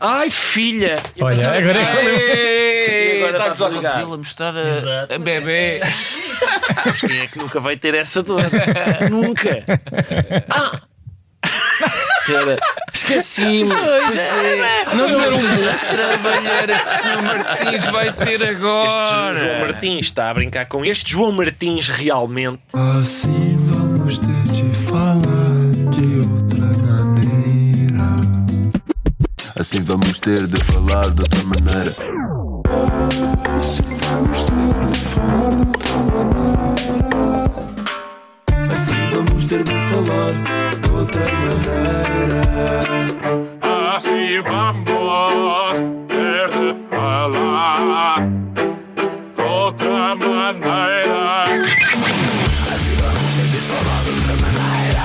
Ai, filha! Olha, agora Agora está a ligar. A mostrar a bebê. Mas quem é que nunca vai ter essa dor? Nunca! Cara, esqueci-me. Não era um trabalheira que o João Martins vai ter agora. Este João Martins está a brincar com este João Martins realmente. Assim vamos ter de falar de outra maneira. Assim vamos ter de falar de outra maneira. Assim vamos ter de falar de outra maneira. Assim vamos ter de falar de outra maneira. Assim vamos ter de falar de outra maneira.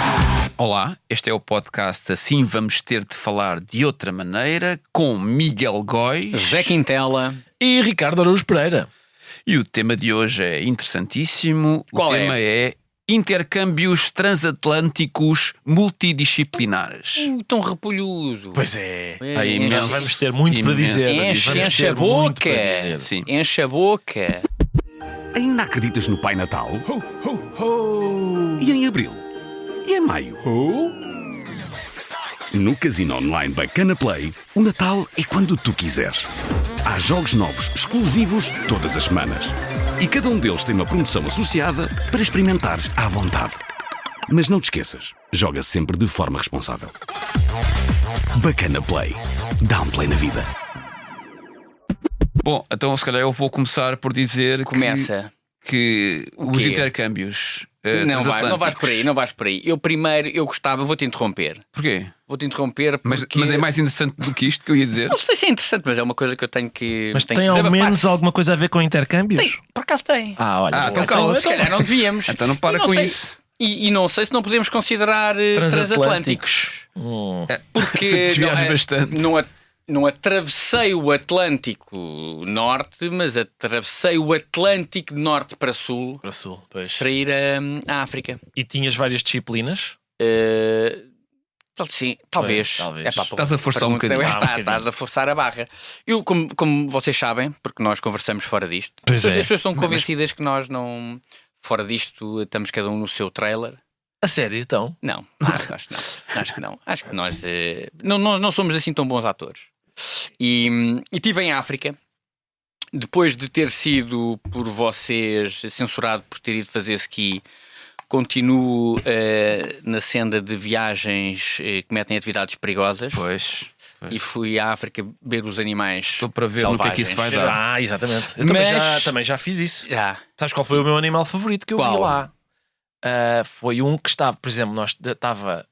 Olá, este é o podcast Assim Vamos Ter de Falar de Outra Maneira, com Miguel Góis, Zé Quintela E Ricardo Araújo Pereira. e o tema de hoje é interessantíssimo. Qual o é? tema é intercâmbios transatlânticos multidisciplinares. tão repolhudo. Pois é. Aí, imenso. Nós vamos ter muito para Imenso. dizer. Enche Vamos a ter muito boca. para dizer. Sim. Enche a boca. Ainda acreditas no Pai Natal? E em Abril? E em Maio? No Casino Online Bacana Play, o Natal é quando tu quiseres. Há jogos novos, exclusivos, todas as semanas. E cada um deles tem uma promoção associada para experimentares à vontade. Mas não te esqueças, joga sempre de forma responsável. Bacana Play. Dá um play na vida. Bom, então se calhar eu vou começar por dizer Começa. que O os quê? intercâmbios Não transatlânticos... vais por aí. Eu primeiro, gostava, vou-te interromper. Porquê? Vou-te interromper porque... Mas é mais interessante do que isto que eu ia dizer. Não sei se é interessante, mas é uma coisa que eu tenho que... Mas tenho tem que ao desabafar. menos alguma coisa a ver com intercâmbios? Tem, por acaso tem. Olha. então cala-te. Se calhar não devíamos. Então não para E não com sei- isso. E não sei se não podemos considerar transatlânticos. Porque Desviares não é- bastante. não atravessei o Atlântico Norte, mas atravessei o Atlântico de Norte para Sul Para sul, pois. para ir à África. E tinhas várias disciplinas? Sim, talvez. Talvez. Epá, Estás a forçar um bocadinho. Estás a forçar a barra. Eu, como vocês sabem, porque nós conversamos fora disto, Pois as é. pessoas estão convencidas que nós não... Fora disto, estamos cada um no seu trailer. A sério, então? Não, acho que não. Acho que não. Acho que nós não somos assim tão bons atores. E estive em África, depois de ter sido por vocês censurado por ter ido fazer ski, continuo na senda de viagens que metem atividades perigosas. Pois. E fui à África ver os animais. Estou para ver no que é que isso vai selvagens. dar. Exatamente. Eu Mas- também já fiz isso. Já. Sabes qual foi o meu animal favorito que eu Qual? vi lá? Foi um que estava, por exemplo, estava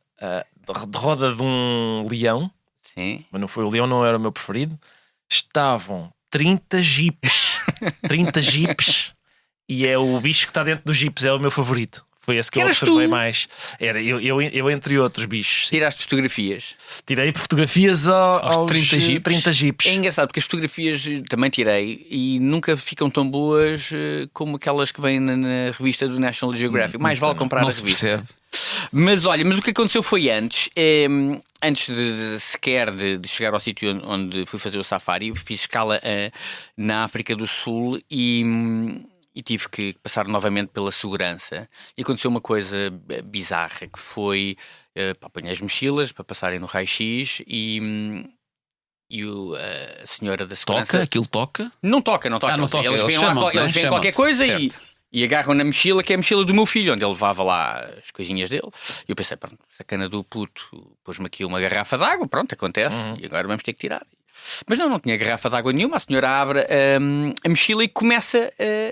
de roda de um leão, Sim. mas não foi o leão, não era o meu preferido. Estavam 30 jipes. 30 jipes. E é o bicho que está dentro dos jipes, é o meu favorito. Foi esse que eu Eras observei tu? mais. Era eu entre outros bichos. Tiraste fotografias. Tirei fotografias aos 30 jipes. 30 jipes. É engraçado porque as fotografias também tirei e nunca ficam tão boas como aquelas que vêm na revista do National Geographic. Mais vale comprar Não a se revista. percebe. Mas olha, mas o que aconteceu foi antes. Antes de sequer de chegar ao sítio onde fui fazer o safari, eu fiz escala na África do Sul e tive que passar novamente pela segurança. E aconteceu uma coisa bizarra, que foi apanhei as mochilas para passarem no raio-x e a senhora da segurança... Toca? Aquilo toca? Não toca. não Eles, toca. eles Eles veem lá, chamam-te, eles né? veem qualquer Chamam-te. coisa Certo. e agarram na mochila, que é a mochila do meu filho, onde ele levava lá as coisinhas dele. E eu pensei, pronto, sacana do puto, pôs-me aqui uma garrafa de água, pronto, acontece, e agora vamos ter que tirar. Mas não tinha garrafa de água nenhuma. A senhora abre a mochila e começa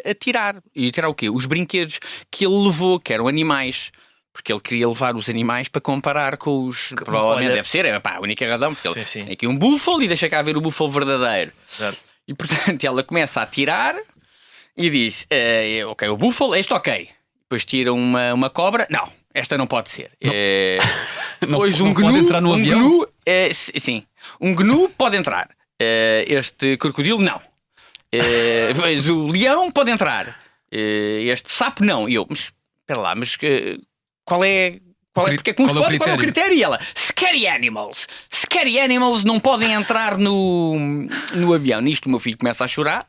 a tirar. E tirar o quê? Os brinquedos que ele levou, que eram animais. Porque ele queria levar os animais para comparar com os... Provavelmente olha, deve ser, a única razão. Porque ele sim. tem aqui um búfalo e deixa cá ver o búfalo verdadeiro. Certo. E portanto ela começa a tirar e diz, ok, o búfalo, este ok. Depois tira uma cobra, não, esta não pode ser. Depois não pode entrar no avião? gnu, sim, um gnu pode entrar. Este crocodilo, não. Depois o leão pode entrar. Este sapo, não. E eu, mas espera lá, mas qual é Porque é que uns qual é o podem, qual é o critério? critério? E ela, scary animals não podem entrar no avião. Nisto o meu filho começa a chorar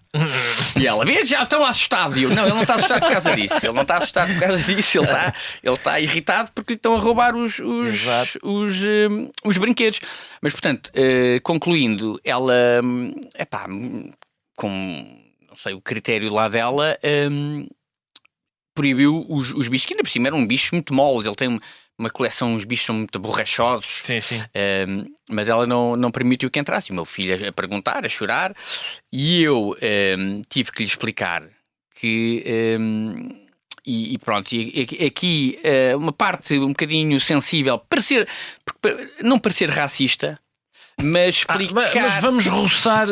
e ela, vê, já estão assustados. E eu, não, ele não está assustado por causa disso. Ele não está assustado por causa disso. Ele está irritado porque lhe estão a roubar os brinquedos. Mas, portanto, concluindo, ela, com, não sei, o critério lá dela, proibiu os bichos, que ainda por cima eram bichos muito moles. Ele tem uma coleção, os bichos são muito borrachosos. Sim, sim. Mas ela não permitiu que entrasse. O meu filho a perguntar, a chorar, e eu tive que lhe explicar que. E pronto, e aqui uma parte um bocadinho sensível, não parecer racista, mas explicar. Mas vamos roçar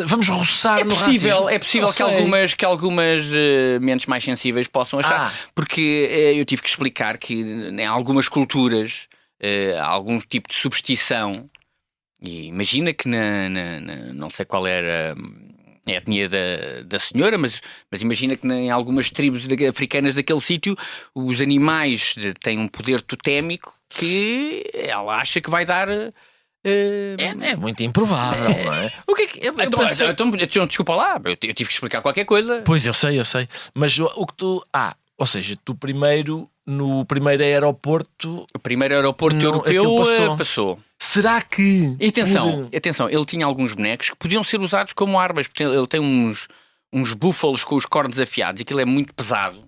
no racismo. É possível Eu sei. que algumas mentes mais sensíveis possam achar, porque eu tive que explicar que em algumas culturas há algum tipo de superstição, e imagina que não sei qual era a etnia da senhora, mas imagina que em algumas tribos africanas daquele sítio os animais têm um poder totémico que ela acha que vai dar. É muito improvável, não é? O que é que. Eu pensei- Então, desculpa lá, eu tive que explicar qualquer coisa. Pois, eu sei. Mas o que tu. Ou seja, tu primeiro, no primeiro aeroporto. O primeiro aeroporto Não, europeu aquilo passou. Será que. E atenção, ele tinha alguns bonecos que podiam ser usados como armas, porque ele tem uns búfalos com os cornos afiados, e aquilo é muito pesado.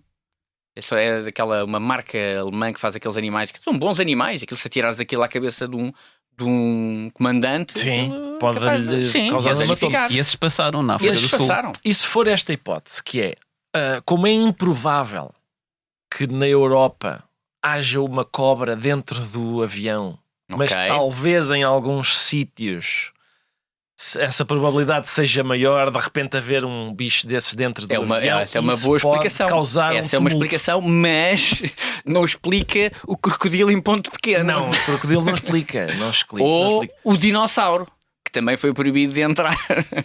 Isso é uma marca alemã que faz aqueles animais que são bons animais, aquilo se atirares aquilo à cabeça de um comandante, Sim, pode lhe causar pode uma danificar. E esses passaram na África do Sul. passaram. E se for esta hipótese, que é como é improvável que na Europa haja uma cobra dentro do avião, mas Ok. talvez em alguns sítios essa probabilidade seja maior, de repente haver um bicho desses dentro do avião. Essa é uma isso boa pode explicação. causar Essa é um uma tumulto. explicação, mas não explica o crocodilo em ponto pequeno. Não, o crocodilo não explica. Não explica. Ou o dinossauro, que também foi proibido de entrar.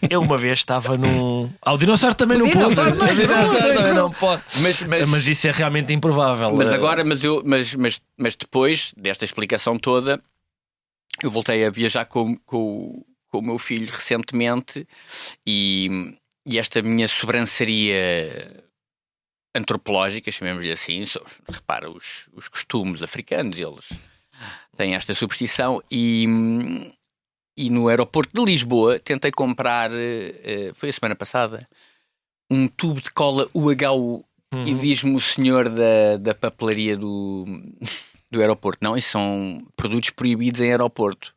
Eu uma vez estava num. O dinossauro também não pode. dinossauro não, O dinossauro não, também não. não pode. Mas Mas isso é realmente improvável. Mas agora, mas depois desta explicação toda, eu voltei a viajar com o meu filho recentemente, e esta minha sobranceria antropológica, chamemos-lhe assim, repara, os costumes africanos, eles têm esta superstição, e no aeroporto de Lisboa tentei comprar, foi a semana passada, um tubo de cola UHU. E diz-me o senhor da papelaria do aeroporto: não, isso são produtos proibidos em aeroporto.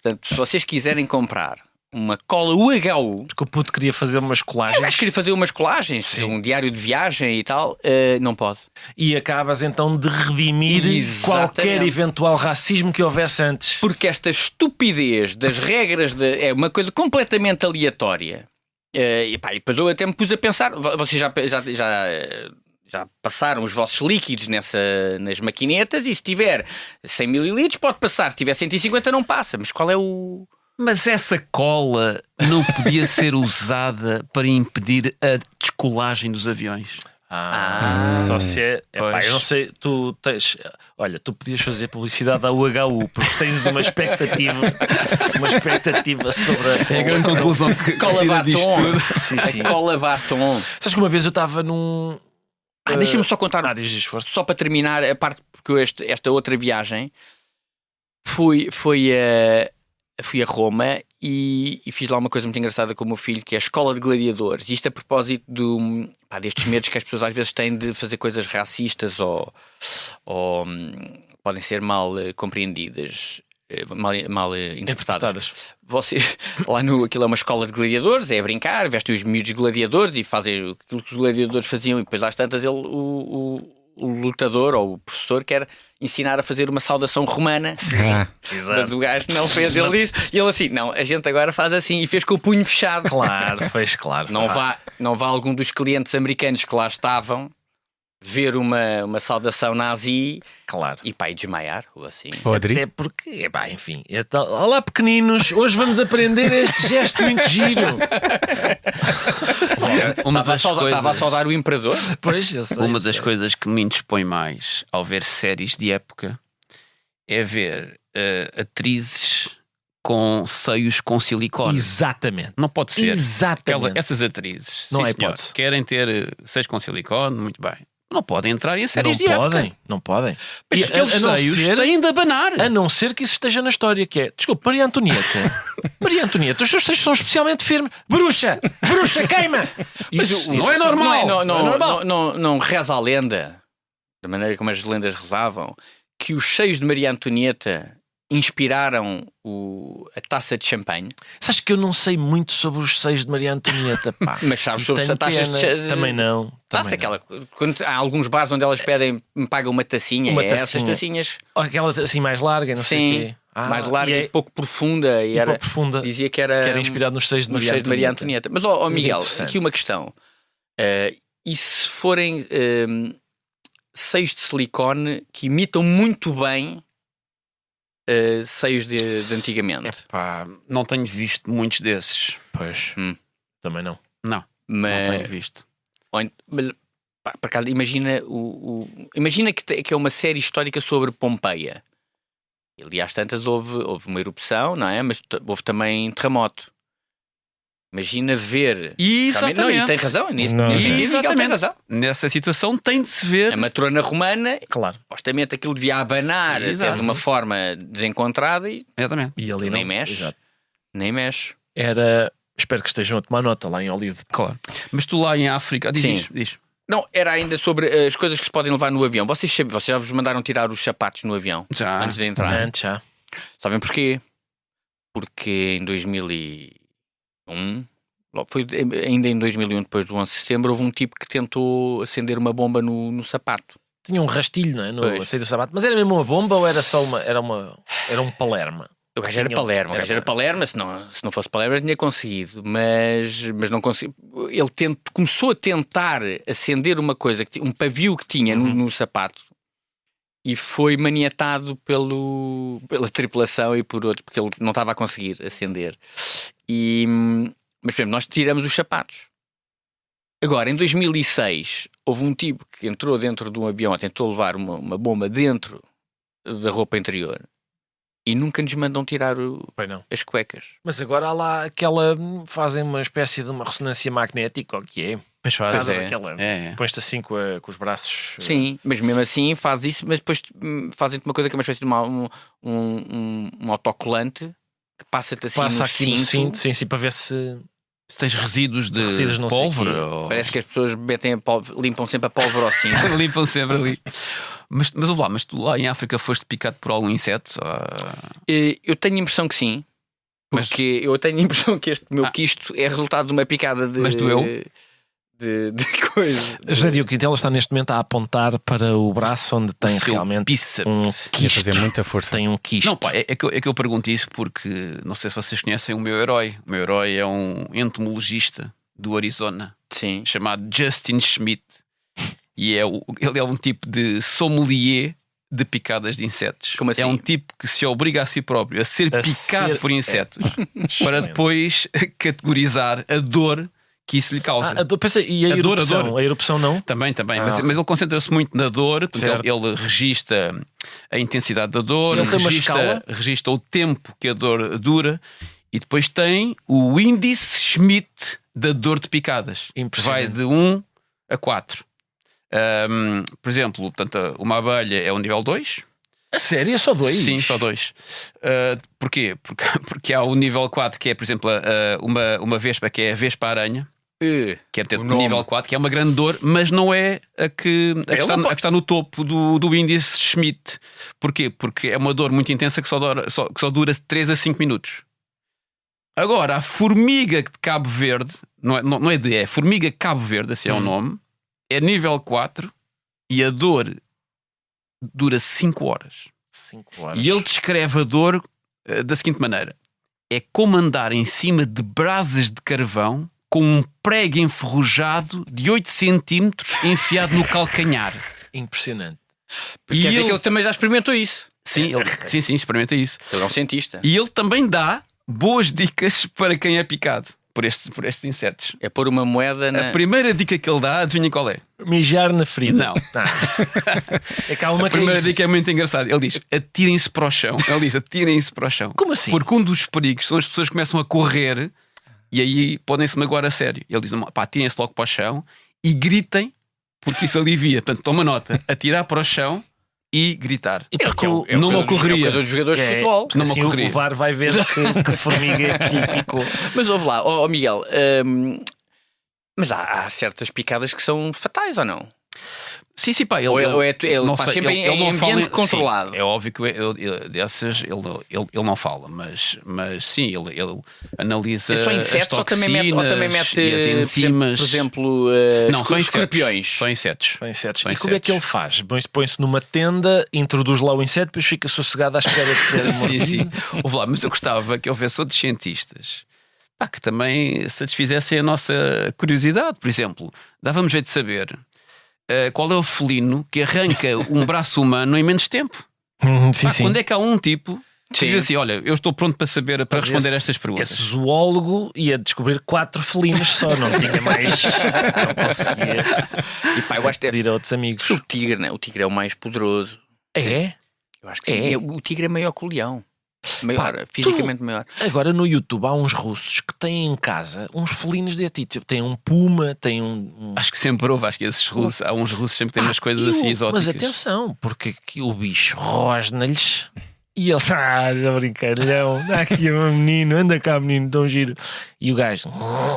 Portanto, se vocês quiserem comprar uma cola UHU, Porque o puto queria fazer umas colagens. acho que queria fazer umas colagens, um diário de viagem e tal, não pode. E acabas então de redimir Exatamente. qualquer eventual racismo que houvesse antes. Porque esta estupidez das regras é uma coisa completamente aleatória. E depois eu até me pus a pensar, vocês já passaram os vossos líquidos nas maquinetas, e se tiver 100 ml pode passar, se tiver 150 não passa, mas qual é o... Mas essa cola não podia ser usada para impedir a descolagem dos aviões. Só se é. Epá, Pois. eu não sei, tu tens. Olha, tu podias fazer publicidade à UHU porque tens uma expectativa sobre a É a grande conclusão que Cola retira disto batom. tudo. Sim. A cola batom. Sabes que uma vez eu estava num. Deixa-me só contar, Diz esforço. só para terminar a parte, porque esta outra viagem fui a Roma e fiz lá uma coisa muito engraçada com o meu filho, que é a escola de gladiadores. Isto a propósito destes medos que as pessoas às vezes têm de fazer coisas racistas ou podem ser mal compreendidas, mal interpretadas. Vocês, lá aquilo é uma escola de gladiadores, é brincar, vestem os miúdos gladiadores e fazem aquilo que os gladiadores faziam, e depois às tantas o lutador ou o professor quer ensinar a fazer uma saudação romana. Mas o gajo não fez, ele disse, e ele assim, não, a gente agora faz assim, e fez com o punho fechado. Claro, fez claro. Não vá algum dos clientes americanos que lá estavam ver uma saudação nazi, Claro. e desmaiar, ou assim. Até porque, enfim. Então, olá pequeninos, hoje vamos aprender este gesto muito giro. Estava a saudar o imperador. Pois, eu sei. Uma das coisas que me indispõe mais ao ver séries de época é ver atrizes com seios com silicone. Exatamente. Não pode ser. Exatamente. Essas atrizes, Não sim, há senhor, hipótese. querem ter seios com silicone, muito bem. Não podem entrar em Não séries de época. podem, não podem. Mas E aqueles a não seios ser- têm de abanar. A não ser que isso esteja na história, que é, desculpa, Maria Antonieta. Maria Antonieta, os seus seios são especialmente firmes. Bruxa! Bruxa, queima! Isso não é normal. Não reza a lenda, da maneira como as lendas rezavam, que os seios de Maria Antonieta inspiraram a taça de champanhe. Sabes que eu não sei muito sobre os seios de Maria Antonieta, pá. Mas sabes E sobre tenho as taças pena. de... Também não. Taça, Também não. aquela, quando há alguns bares onde elas pedem, me pagam uma tacinha, Uma essas tacinha. tacinhas, Ou aquela assim mais larga, não sei o sim, quê. mais larga e e pouco profunda, e pouco era, profunda. dizia que era, Que era inspirado nos seios de nos Maria seios de Maria Antonieta. Antonieta. Mas, ó Miguel, Interessante. aqui uma questão. E se forem seios de silicone que imitam muito bem seios de antigamente? Pá, não tenho visto muitos desses. Pois. Também não. Não Mas, tenho visto. mas, pá, por acaso, imagina, imagina que é uma série histórica sobre Pompeia. E, aliás, tantas houve uma erupção, não é? Mas houve também terremoto. Imagina ver. Exatamente. Não, e tem razão. Nisso, Não, nesse sim. sentido, Miguel tem Exatamente. razão. Nessa situação tem de se ver. A matrona romana, Claro. supostamente aquilo devia abanar até Exato. de uma forma desencontrada e Exatamente. E ali nem não. mexe. Exato. Nem mexe. Era. Espero que estejam a tomar nota lá em Hollywood. Claro. Mas tu lá em África. Sim. Diz. Não, era ainda sobre as coisas que se podem levar no avião. Vocês já vos mandaram tirar os sapatos no avião Já. antes de entrar? Antes já. Sabem porquê? Porque em 2001, foi ainda em 2001, depois do 11 de setembro, houve um tipo que tentou acender uma bomba no sapato. Tinha um rastilho, não é? No Pois. a sair do sapato. Mas era mesmo uma bomba ou era só uma. Era um Palerma? O gajo era Tinha um- Palermo, o gajo era Palermo, se não fosse Palermo, tinha conseguido, mas não conseguiu. Ele começou a tentar acender uma coisa, um pavio que tinha no sapato, e foi maniatado pela tripulação e por outros, porque ele não estava a conseguir acender. Mas, por exemplo, nós tiramos os sapatos. Agora, em 2006, houve um tipo que entrou dentro de um avião, tentou levar uma bomba dentro da roupa interior. E nunca nos mandam tirar Pois não. as cuecas. Mas agora há lá aquela. Fazem uma espécie de uma ressonância magnética, ou o que é? Mas Sabes é. aquela. É. Pões-te assim com os braços. Sim, mas mesmo assim faz isso, mas depois fazem-te uma coisa que é uma espécie de um autocolante que passa-te assim Passa no aqui no cinto, sim, para ver se. Se tens resíduos de Resíduos não sei pólvora. quê. Ou... Parece que as pessoas limpam sempre a pólvora ao cinto. Limpam sempre ali. Mas ouve lá, mas tu lá em África foste picado por algum inseto? Eu tenho a impressão que sim, Mas- porque eu tenho a impressão que este meu quisto é resultado de uma picada de... Mas doeu? De coisa. José Diogo Quintela está neste momento a apontar para o braço onde tem O seu realmente bíceps. um Ia quisto. fazer muita força. Tem um quisto. Não, pá, é que eu pergunto isso porque não sei se vocês conhecem o meu herói. O meu herói é um entomologista do Arizona Sim. chamado Justin Schmidt e ele é um tipo de sommelier de picadas de insetos. Como assim? É um tipo que se obriga a si próprio a ser picado por insetos para depois categorizar a dor que isso lhe causa. Pensa, e a A dor, erupção? a dor. A erupção não? Também, mas ele concentra-se muito na dor, portanto, Certo. ele registra a intensidade da dor, Ele tem uma escala? registra o tempo que a dor dura e depois tem o índice Schmidt da dor de picadas. Impressionante. Vai de 1 a 4. Por exemplo, portanto, uma abelha é o nível 2. A sério? É só dois? Sim, só 2. Porquê? Porque há o nível 4 que é, por exemplo, uma vespa que é a vespa-aranha. Que é portanto, O o nome. nível 4, que é uma grande dor, mas não é a que está no topo do índice Schmidt. Porquê? Porque é uma dor muito intensa que só dura 3 a 5 minutos. Agora, a formiga de Cabo Verde, é formiga Cabo Verde, assim é o nome, é nível 4 e a dor dura 5 horas. 5 horas. E ele descreve a dor da seguinte maneira: é como andar em cima de brasas de carvão com um prego enferrujado de 8 centímetros enfiado no calcanhar. Impressionante. Quer dizer que ele também já experimentou isso. Sim, experimenta isso. Ele é um cientista. E ele também dá boas dicas para quem é picado. estes insetos. É pôr uma moeda na... A primeira dica que ele dá, adivinha qual é? Mijar na ferida. Não. É que há uma A primeira que é dica é muito engraçada. Ele diz: atirem-se para o chão. Ele diz: atirem-se para o chão. Como assim? Porque um dos perigos são as pessoas que começam a correr e aí podem-se magoar a sério. Ele diz: pá, atirem-se logo para o chão e gritem, porque isso alivia. Portanto, toma nota: atirar para o chão e gritar. E porque não me ocorreria. É dos jogadores de futebol. Não me assim, ocorreria. o VAR vai ver que formiga que lhe picou. Mas ouve lá, Miguel, mas há certas picadas que são fatais ou não? Sim, pá. Ele Ele faz sempre em ambiente controlado. Sim, é óbvio que dessas ele não fala, mas sim, ele analisa É só as insetos toxinas ou também mete e as enzimas. por exemplo, Não, são escorpiões. São insetos. São insetos. São E como é que ele insetos. faz? Põe-se numa tenda, introduz lá o inseto, depois fica sossegado à espera de ser mordido. Sim. Ouve lá, mas eu gostava que houvesse outros cientistas que também satisfizessem a nossa curiosidade. Por exemplo, dava-me jeito de saber qual é o felino que arranca um braço humano em menos tempo. Sim. Quando é que há um tipo que Sim. diz assim: olha, eu estou pronto para saber, para Mas responder esse- estas perguntas. Esse zoólogo ia descobrir 4 felinos só, não tinha mais. Não conseguia E pá, eu acho que pedir a outros amigos. o tigre, né? O tigre é o mais poderoso. É? Eu acho que sim. É. O tigre é maior que o leão. Maior, Pá, fisicamente maior. Agora no YouTube há uns russos que têm em casa uns felinos de tipo, tem um puma, tem um. Acho que sempre houve, acho que esses russos, há uns russos sempre têm umas coisas E assim o- exóticas. Mas atenção, porque aqui o bicho rosna-lhes e eles, já brincaram, dá aqui um menino, anda cá menino, tão giro. E o gajo,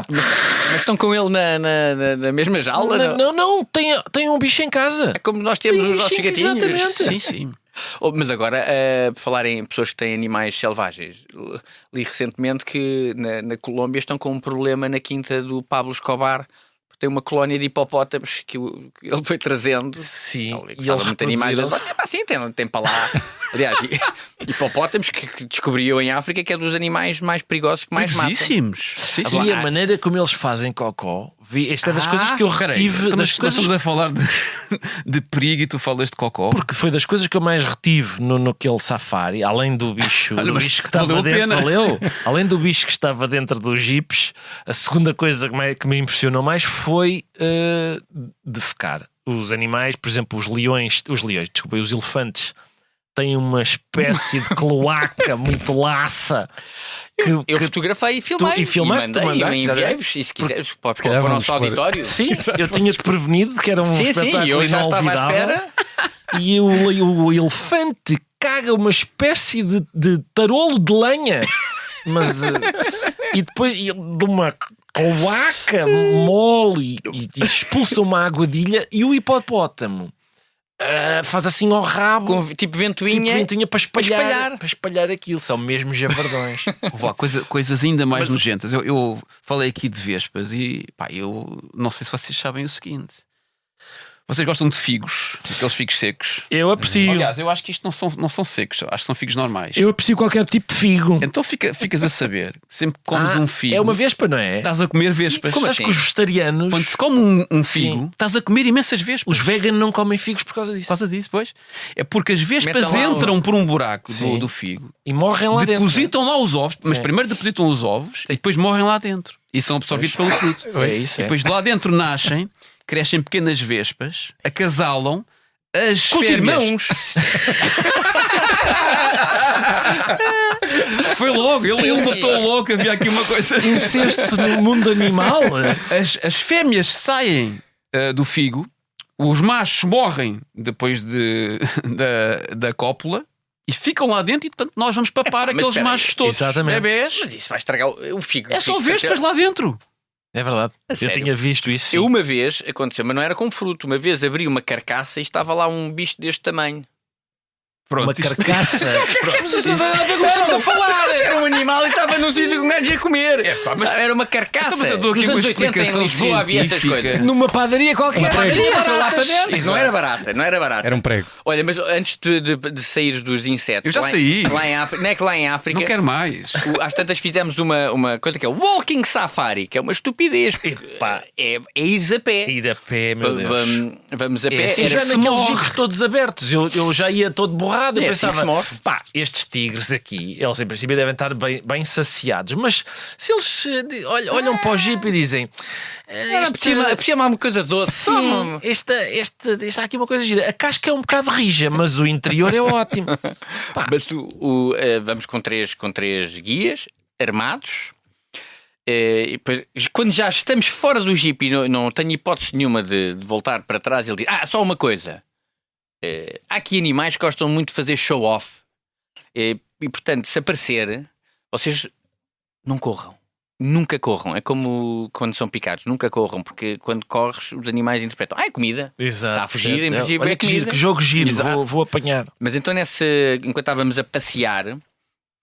Mas estão com ele na mesma jaula? não, tem um bicho em casa. É como nós temos Tem um os nossos bichinho, gatinhos. exatamente. Sim. Mas agora, por falar em pessoas que têm animais selvagens, li recentemente que na Colômbia estão com um problema na quinta do Pablo Escobar, porque tem uma colónia de hipopótamos que ele foi trazendo. Sim, Ele e gostava eles muito de animais. reproduziram-se. Assim, tem para lá. Aliás, hipopótamos que descobriu em África que é dos animais mais perigosos que mais matam. Perigosíssimos. Sim, sim. E a maneira como eles fazem cocó, esta é das coisas que eu retive, das Nós coisas estamos a falar de perigo e tu falas de cocó. porque foi das coisas que eu mais retive naquele safari, além do bicho, Olha, do mas bicho que estava valeu a dentro, pena. valeu. Além do bicho que estava dentro dos jipes, a segunda coisa que me impressionou mais foi defecar. Os animais, por exemplo, os elefantes têm uma espécie de cloaca muito laça. Eu fotografei e filmei. E filmaste, tu mandaste, enviei-vos. E se quiseres, podes calhar pôr para o vamos nosso pôr. auditório. Sim, eu tinha-te prevenido que era um Sim, espetáculo eu já estava à inolvidável. espera. E o elefante caga uma espécie de tarolo de lenha. Mas e depois de uma cloaca mole e expulsa uma aguadilha. E o hipopótamo faz assim ao rabo, Com tipo ventoinha. para espalhar aquilo. São mesmo javardões. Houve lá coisas ainda mais nojentas. Eu falei aqui de vespas e eu não sei se vocês sabem o seguinte. Vocês gostam de figos? Aqueles figos secos? Eu aprecio. Aliás, eu acho que isto não são secos. Acho que são figos normais. Eu aprecio qualquer tipo de figo. Então ficas a saber. Sempre que comes um figo, É uma vespa, não é? estás a comer vespas. Como Sabes assim? que os vegetarianos, Quando se come um figo, Sim. estás a comer imensas vespas. os veganos não comem figos por causa disso. Por causa disso, pois. É porque as vespas Metam lá entram por um buraco Sim. do figo, E morrem lá dentro. depositam lá os ovos, mas Sim. primeiro depositam os ovos e depois morrem lá dentro. E são absorvidos pelo fruto. É isso, E depois de lá dentro nascem, crescem pequenas vespas, acasalam, as Com os fêmeas. irmãos. Foi logo, ele matou logo, havia aqui uma coisa. Incesto no mundo animal? As fêmeas saem do figo, os machos morrem depois da cópula e ficam lá dentro e portanto nós vamos papar mas aqueles espera aí. machos todos. Exatamente. Bebés. Mas isso vai estragar o figo. É só Figo, vespas lá dentro. É verdade. A Eu sério? tinha visto isso. Eu uma vez, aconteceu, mas não era com fruto. Uma vez abri uma carcaça e estava lá um bicho deste tamanho. Pronto, Uma isto- carcaça. Mas isso não tem nada a ver com o que estamos a falar. Era um animal e estava num sítio que um gajo ia comer. mas- Era uma carcaça. Então, mas eu dou aqui Nos uma anos 80 em explicação Lisboa havia estas científica. coisas. Numa padaria qualquer. Padaria, entrou lá para dentro. Exato. Não era barata, não era barata. Era um prego. Olha, mas antes de sair dos insetos. Eu já lá em- saí. Lá em África, não é que lá em África. Não quero mais. Às tantas fizemos uma coisa que é o Walking Safari, que é uma estupidez. Epá. É ir a pé. Ir a pé, meu Deus. Vamos a pé. E Era já se naqueles morre. jipes todos abertos. Eu já ia todo borrado. porrada. Eu É assim que pensava, se morre. pá, estes tigres aqui, eles em princípio devem estar bem saciados, mas se eles olham para o jeep e dizem Apetecia uma coisa doce. sim, esta aqui é uma coisa gira. A casca é um bocado rija, mas o interior é ótimo. Mas vamos com três guias armados. E depois, quando já estamos fora do Jeep e não tenho hipótese nenhuma de voltar para trás, ele diz: só uma coisa. Há aqui animais que gostam muito de fazer show-off. E portanto, se aparecer, vocês não corram. Nunca corram. É como quando são picados. Nunca corram, porque quando corres, os animais interpretam: é comida. Exato. Está a fugir, em princípio Olha é que comida. giro, que jogo giro, Exato. vou apanhar. Mas então, enquanto estávamos a passear,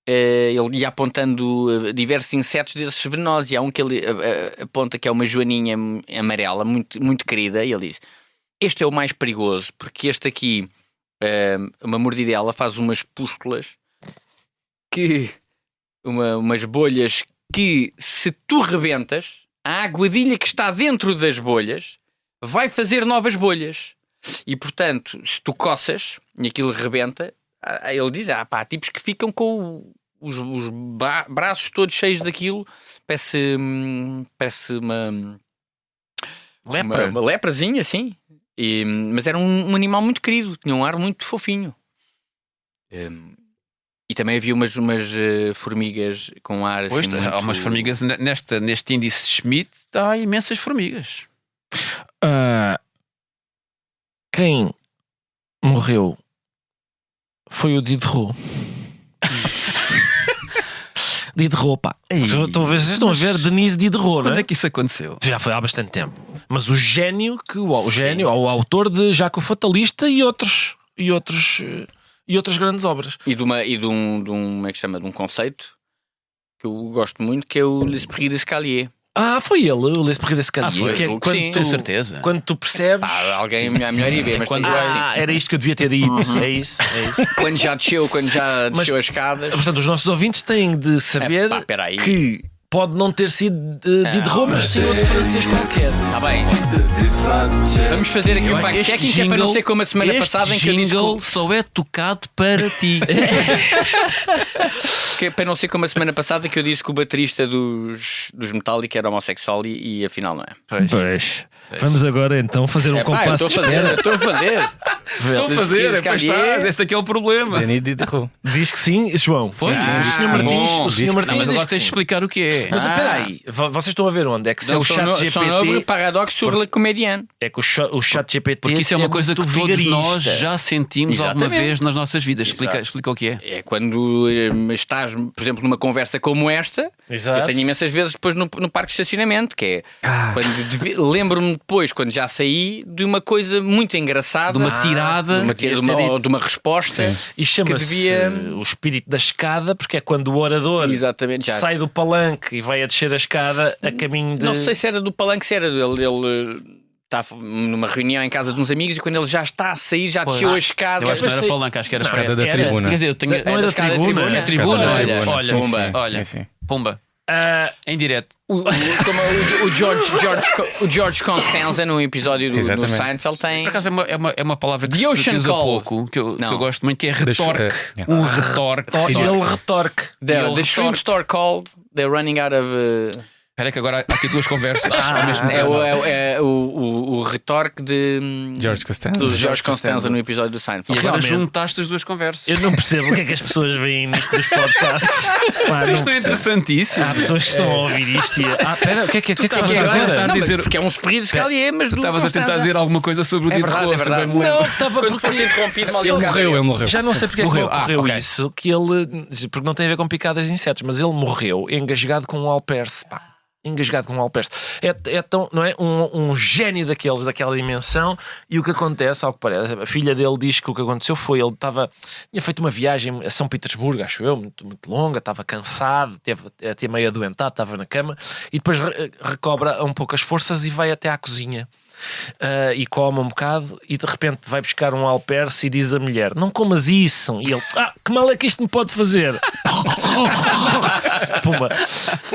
ele ia apontando diversos insetos desses venenosos. E há um que ele aponta que é uma joaninha amarela, muito, muito querida, e ele diz: este é o mais perigoso, porque este aqui, uma mordidela, faz umas pústulas umas bolhas que, se tu rebentas, a aguadilha que está dentro das bolhas vai fazer novas bolhas. E portanto, se tu coças e aquilo rebenta, ele diz: há tipos que ficam com os braços todos cheios daquilo, parece uma Lepra. uma leprazinha, assim. Mas era um animal muito querido, tinha um ar muito fofinho. E também havia umas formigas com ar Pois, assim, há umas formigas neste índice Schmidt, há imensas formigas. Quem morreu foi o Diderot. Diderot, pá. Vocês estão a ver Denise Diderot, não Quando é? é que isso aconteceu? Já foi há bastante tempo. Mas o gênio, o autor de Jaco Fatalista e outras grandes obras. E de como é que se chama? De um conceito que eu gosto muito, que é o L'Esprit d'Escalier. Foi ele, o L'Esprit d'Escalier. foi, que é julgo que quando sim. Tenho certeza. Quando tu percebes. Alguém melhor ir ver, mas quando Era isto que eu devia ter dito. É isso. quando já desceu as escadas. Portanto, os nossos ouvintes têm de saber Espera aí. que pode não ter sido Diderot, mas sim outro francês qualquer. Está bem. Vamos fazer aqui um fact-checking, que é para não ser como a semana passada em que eu disse jingle só é tocado para ti. que é para não ser como a semana passada que eu disse que o baterista dos Metallica era homossexual e afinal não é. Pois. Vamos agora então fazer um compasso de espera. Estou a fazer. Estou a fazer, pois está, esse aqui é o problema. Diz que sim, João. Pois. O Sr. Martins, bom. o Sr. Martins Não, mas diz agora que tens de sim. explicar o que é. Mas espera aí, vocês estão a ver onde? É que se é o chat Son nobre GPT. paradoxe sur le comédien. É que o chat GPT. Porque isso é uma coisa que muito todos vigarista. nós já sentimos alguma Exatamente. vez nas nossas vidas. Exato. Explica o que é. É quando estás, por exemplo, numa conversa como esta. Exato. Eu tenho imensas vezes depois no parque de estacionamento, que é quando lembro-me depois, quando já saí, de uma coisa muito engraçada, De uma tirada. de uma resposta. E chama-se que devia- o espírito da escada, porque é quando o orador Exatamente, já. sai do palanque e vai a descer a escada a caminho de. Não sei se era do palanque, se era dele. Ele está numa reunião em casa de uns amigos e quando ele já está a sair, já desceu a escada. Eu acho que não era pensei- palanca, acho que era Não, escada da era- tribuna. Quer dizer, eu tenho. Não era da escada da tribuna. tribuna. É tribuna, Olha, olha, olha, sim, pumba. sim. Olha, pumba. Em direto. O George Constanza no episódio do Seinfeld tem. Por acaso é uma palavra que The se Ocean usa Cold. pouco, que eu Não. gosto muito, que é retorque. Um retorque. Ele retorque. The shrimp store called. They're running out of. Espera que agora há aqui duas conversas ao mesmo tempo. É o retorque de do George Constanza no episódio do E Seinfeld. agora Realmente. juntaste as duas conversas. Eu não percebo o que é que as pessoas veem nisto dos podcasts. Pá, não Isto é percebo. interessantíssimo. Há pessoas que estão a ouvir isto e. Espera, o que é que estavas é a agora? tentar Não, mas dizer- porque é um espírito de Scalier, mas Tu do estavas a tentar Constanza. dizer alguma coisa sobre o É Dito verdade, Rosso, é verdade. bem me lembro. Não, estava Quando foi interrompido, mal Ele morreu. Já não sei porque Morreu. é que ocorreu Ok. isso, que ele. Porque não tem a ver com picadas de insetos, mas ele morreu engasgado com um alperce. Pá. Engasgado com um alperce. É tão, não é? Um gênio daquela dimensão. E o que acontece, ao que parece, a filha dele diz que o que aconteceu foi ele tinha feito uma viagem a São Petersburgo, acho eu, muito longa, estava cansado, até meio adoentado, estava na cama e depois recobra um pouco as forças e vai até à cozinha. E come um bocado e de repente vai buscar um alperce e diz à mulher: não comas isso. E ele: que mal é que isto me pode fazer? Pumba.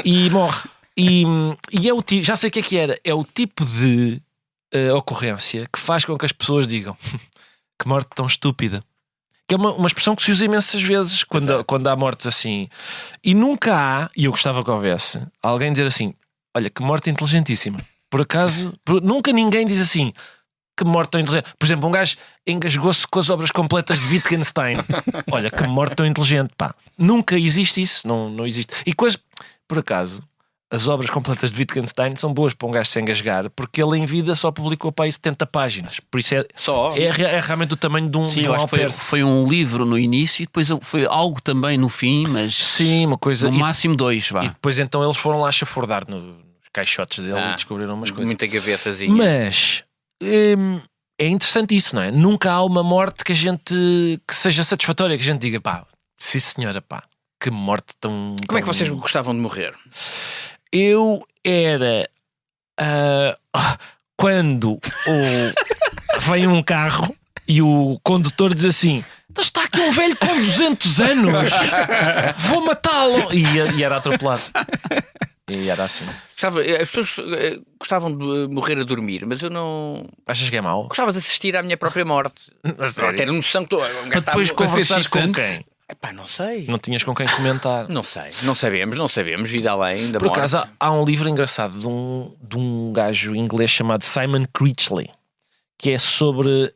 E morre. E é o tipo, já sei o que era, é o tipo de ocorrência que faz com que as pessoas digam: que morte tão estúpida. que é uma expressão que se usa imensas vezes quando há mortes assim. E nunca há, e eu gostava que houvesse, alguém dizer assim: olha, que morte inteligentíssima. Por acaso, nunca ninguém diz assim: que morte tão inteligente. Por exemplo, um gajo engasgou-se com as obras completas de Wittgenstein. Olha, que morte tão inteligente, pá. Nunca existe isso, não existe. E por acaso, as obras completas de Wittgenstein são boas para um gajo se engasgar, porque ele em vida só publicou para aí 70 páginas. Por isso é realmente o tamanho de um, Sim, de eu um acho que alperce. foi um livro no início e depois foi algo também no fim, mas Sim, uma coisa. no máximo 2, vá. E depois então eles foram lá chafurdar nos caixotes dele e descobriram umas coisas. Muita gavetazinha. Mas é interessante isso, não é? Nunca há uma morte que seja satisfatória, que a gente diga, pá, sim senhora, pá, que morte tão. Como é que vocês gostavam de morrer? Eu era quando vem um carro e o condutor diz assim: "Então está aqui um velho com 200 anos, vou matá-lo", e era atropelado. E era assim. As pessoas gostavam de morrer a dormir, mas eu não. Achas que é mau? Gostava de assistir à minha própria morte. A sério? Ter noção que Para depois conversares com quem? Epá, não sei. Não tinhas com quem comentar. Não sei. Não sabemos. Vida além da Por morte. acaso há um livro engraçado de um gajo inglês chamado Simon Critchley, que é sobre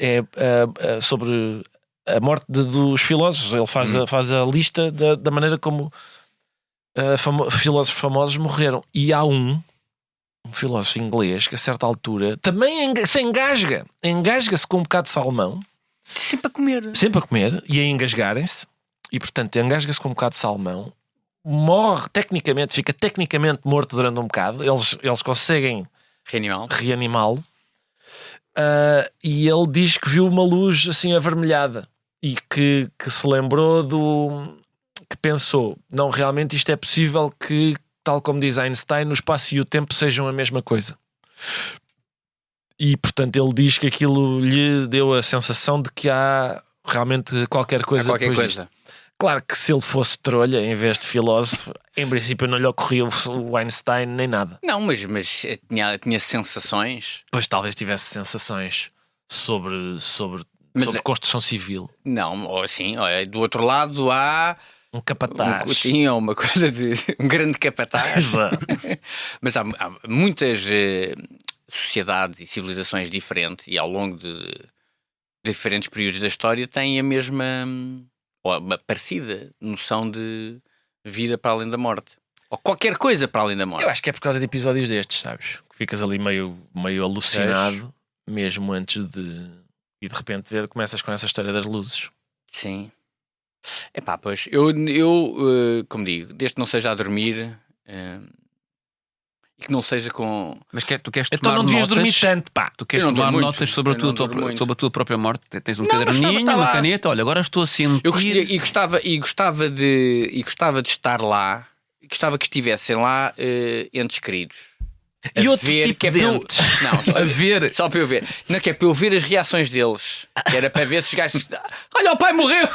a morte dos filósofos. Ele faz a lista da maneira como filósofos famosos morreram. E há um filósofo inglês que a certa altura também se engasga-se com um bocado de salmão, Sempre a comer. e a engasgarem-se, e portanto engasga-se com um bocado de salmão, morre fica tecnicamente morto durante um bocado. Eles conseguem reanimá-lo, e ele diz que viu uma luz assim avermelhada e que se lembrou que pensou: não, realmente isto é possível que, tal como diz Einstein, o espaço e o tempo sejam a mesma coisa. E portanto ele diz que aquilo lhe deu a sensação de que há realmente qualquer coisa depois disto. Claro que se ele fosse trolha em vez de filósofo, em princípio não lhe ocorria o Einstein nem nada. Não, mas tinha sensações. Pois talvez tivesse sensações sobre construção civil. Não, ou assim, olha, do outro lado há Um capataz. Sim, uma coisa de um grande capataz. Exato. Mas há muitas sociedades e civilizações diferentes, e ao longo de diferentes períodos da história têm a mesma, ou uma parecida noção de vida para além da morte. Ou qualquer coisa para além da morte. Eu acho que é por causa de episódios destes, sabes? Que ficas ali meio alucinado, mesmo antes de... E de repente começas com essa história das luzes. Sim. Epá, pois, eu como digo, desde que não seja a dormir e que não seja com... Mas tu queres Então tomar não devias notas? dormir tanto, pá. Tu queres Eu não tomar durmo notas muito. sobre a Eu não durmo muito. sobre a tua própria morte? Tens um Não, mas caderninho, está uma lá. caneta. Olha, agora estou a sentir. Eu gostava de estar lá, gostava que estivessem lá entes queridos. E outro ver, tipo que é de para eu- entes? Não, A ver. só para eu ver. Não, que é para eu ver as reações deles. Que era para ver se os gajos... Olha, o pai morreu!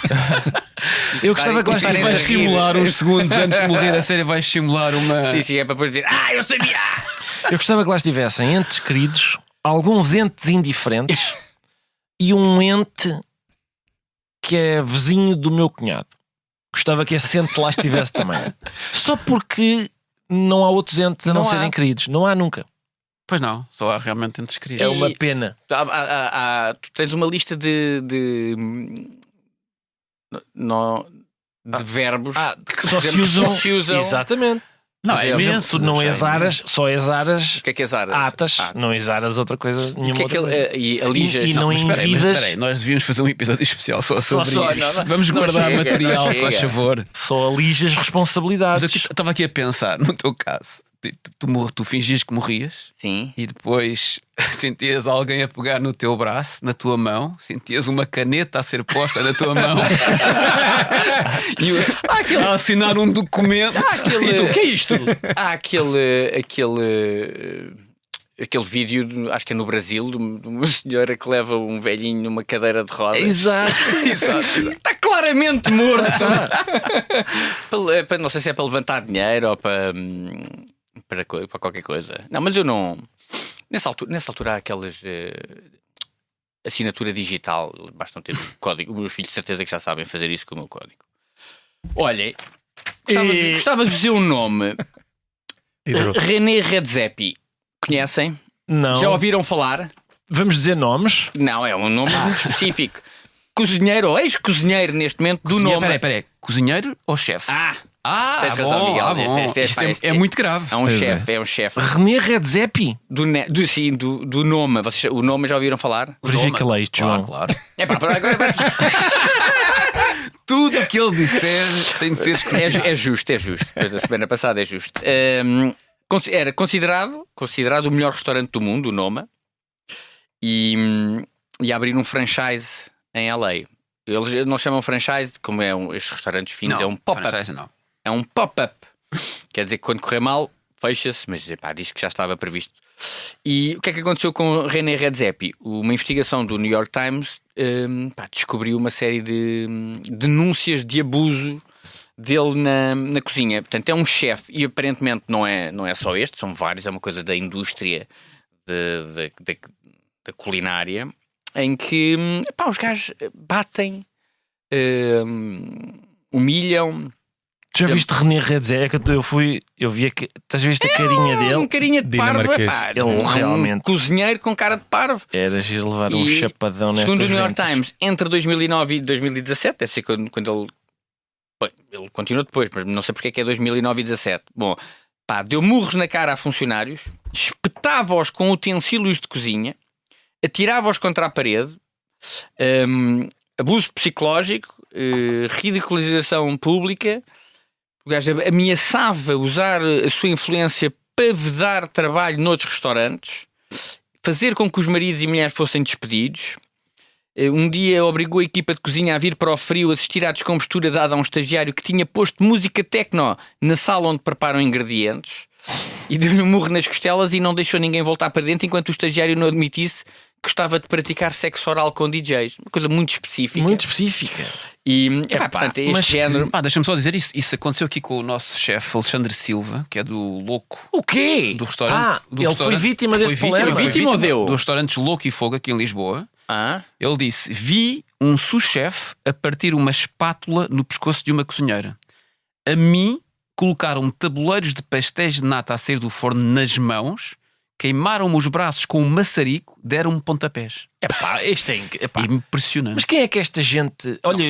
Eu gostava que lá estarem estivesse a rir. Simular uns segundos antes de morrer, a sério, vais simular uma. Sim, é para depois dizer: eu sabia! Eu gostava que lá estivessem entes queridos, alguns entes indiferentes e um ente que é vizinho do meu cunhado. Gostava que esse ente lá estivesse também. Só porque não há outros entes a não Não há. serem queridos. Não há nunca. Pois não, só há realmente entes queridos. É uma pena. Tu tens uma lista de verbos Que só se usam. Só se usam. Exatamente. Não, Por é exemplo, imenso. tu não exaras, só exaras O que é aras? atas, não exaras outra coisa O nenhuma. que é que outra coisa. e alijas? E não Mas espera aí, envidas, nós devíamos fazer um episódio especial só sobre só- isso. não, Vamos não guardar chega, material, não se faz chega. favor. só alijas Mas responsabilidades. eu estava aqui a pensar, no teu caso, tu fingias que morrias Sim. e depois sentias alguém a pegar no teu braço, na tua mão, sentias uma caneta a ser posta na tua mão e a assinar um documento. E tu, o que é isto? Há aquele vídeo, acho que é no Brasil, de uma senhora que leva um velhinho numa cadeira de rodas. Exato. Está claramente morto. Não sei se é para levantar dinheiro ou para qualquer coisa. Não, mas eu não. Nessa altura há aquelas assinatura digital. Basta ter o código. Os meus filhos de certeza que já sabem fazer isso com o meu código. Olhem, gostava de dizer um nome. René Redzepi. Conhecem? Não. Já ouviram falar? Vamos dizer nomes? Não, é um nome muito específico. Cozinheiro ou ex-cozinheiro neste momento do nome. Peraí. Cozinheiro ou chefe? Tens razão, Miguel. Bom. Isto é muito grave. É um chefe. René Redzepi? Do nome. O nome já ouviram falar? Verifica lá isto, João. Claro. Agora Tudo o que ele disser tem de ser escrutido. é justo. Depois da semana passada é justo. Era considerado o melhor restaurante do mundo, o Noma, e abrir um franchise em LA. Eles não chamam franchise, como estes restaurantes finos, é um pop-up. É um pop-up. Quer dizer que quando correr mal, fecha-se, mas diz que já estava previsto. E o que é que aconteceu com René Redzepi? Uma investigação do New York Times descobriu uma série de denúncias de abuso dele na cozinha. Portanto, é um chefe, e aparentemente não é só este, são vários, é uma coisa da indústria da culinária, em que os gajos batem, humilham. Já viste René Redzepi? Eu vi estás a ver a carinha dele? Um carinha de parvo. Ele realmente. Um cozinheiro com cara de parvo. Era de levar um chapadão nesta. Segundo o New York Times, entre 2009 e 2017, deve ser quando ele. Bem, ele continuou depois, mas não sei porque é que é 2009 e 2017. Bom, deu murros na cara a funcionários, espetava-os com utensílios de cozinha, atirava-os contra a parede, abuso psicológico, ridicularização pública. O gajo ameaçava usar a sua influência para vedar trabalho noutros restaurantes, fazer com que os maridos e mulheres fossem despedidos. Um dia obrigou a equipa de cozinha a vir para o frio assistir à descompostura dada a um estagiário que tinha posto música techno na sala onde preparam ingredientes, e deu-lhe um murro nas costelas e não deixou ninguém voltar para dentro enquanto o estagiário não admitisse que gostava de praticar sexo oral com DJs. Uma coisa muito específica. Muito específica. E, portanto, este género... Deixa-me só dizer isso. Isso aconteceu aqui com o nosso chefe Alexandre Silva, que é do Louco. O quê? Do restaurante. Ele foi vítima deste problema. Foi vítima ou deu? Do restaurante Louco e Fogo aqui em Lisboa. Ah? Ele disse: vi um sous-chefe a partir uma espátula no pescoço de uma cozinheira. A mim colocaram tabuleiros de pastéis de nata a sair do forno nas mãos, queimaram-me os braços com um maçarico, deram-me pontapés. Isto é impressionante. Mas quem é que esta gente... Olha,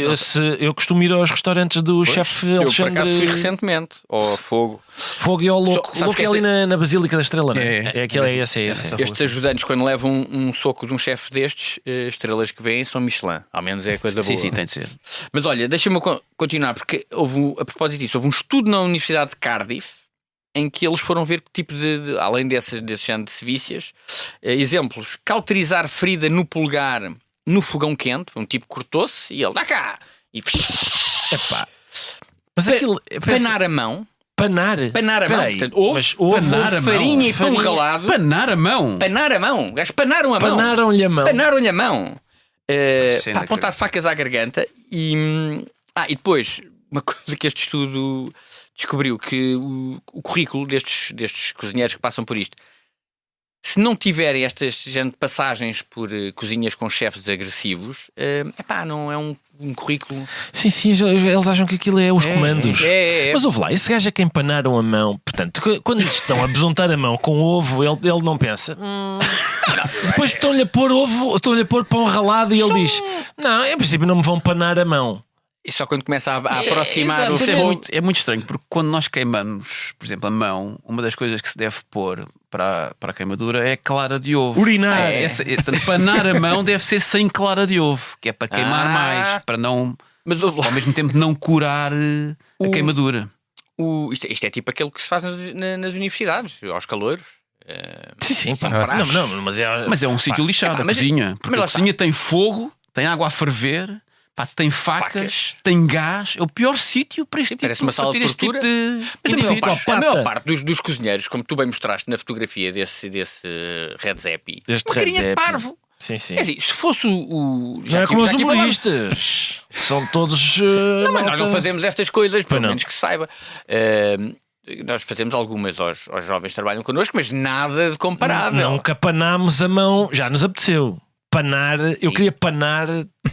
eu costumo ir aos restaurantes do chefe Alexandre... Eu por acaso fui recentemente ao Fogo. Fogo e ao Louco. O Louco é ali na Basílica da Estrela, não é? É esse. Estes ajudantes, quando levam um soco de um chefe destes, estrelas que vêm são Michelin. Ao menos é coisa boa. Sim, tem de ser. Mas olha, deixa-me continuar, porque a propósito disso, houve um estudo na Universidade de Cardiff em que eles foram ver que tipo além desse género de sevícias, exemplos: cauterizar ferida no polegar no fogão quente. Um tipo cortou-se e ele dá cá e mas aquilo panar a mão. Panar a mão. Portanto, houve farinha e pão ralado. Panar a mão. Gajos panaram a mão. Panaram-lhe a mão. Para apontar facas à garganta. E depois, uma coisa que este estudo descobriu, que o currículo destes cozinheiros que passam por isto, se não tiverem estas gente passagens por cozinhas com chefes agressivos, não é um currículo. Sim, eles acham que aquilo é os comandos. Mas ouve lá, esse gajo é quem panaram a mão. Portanto, quando lhes estão a besuntar a mão com ovo, ele não pensa. Depois estão-lhe a pôr ovo, estão-lhe a pôr pão ralado e ele diz: não, em princípio não me vão panar a mão. E só quando começa a aproximar o fogo. É muito estranho, porque quando nós queimamos, por exemplo, a mão, uma das coisas que se deve pôr para a queimadura é clara de ovo. Urinar. Portanto, panar a mão deve ser sem clara de ovo, que é para queimar mais, para não, mas ao mesmo tempo não curar a queimadura. Isto é tipo aquilo que se faz nas universidades, aos calouros. Sim, mas é um sítio lixado, a cozinha. Porque a cozinha tem fogo, tem água a ferver. Tem facas, tem gás. É o pior sítio para este tipo, parece uma sala de tortura. Mas a maior parte dos cozinheiros, como tu bem mostraste na fotografia desse Redzepi, uma carinha de parvo. Sim. É assim, se fosse o... Não é como os humoristas, que são todos... Mas nós não fazemos estas coisas, pelo menos que se saiba. Nós fazemos algumas aos jovens que trabalham connosco, mas nada de comparável. Nunca panámos a mão, já nos apeteceu. panar. Eu queria panar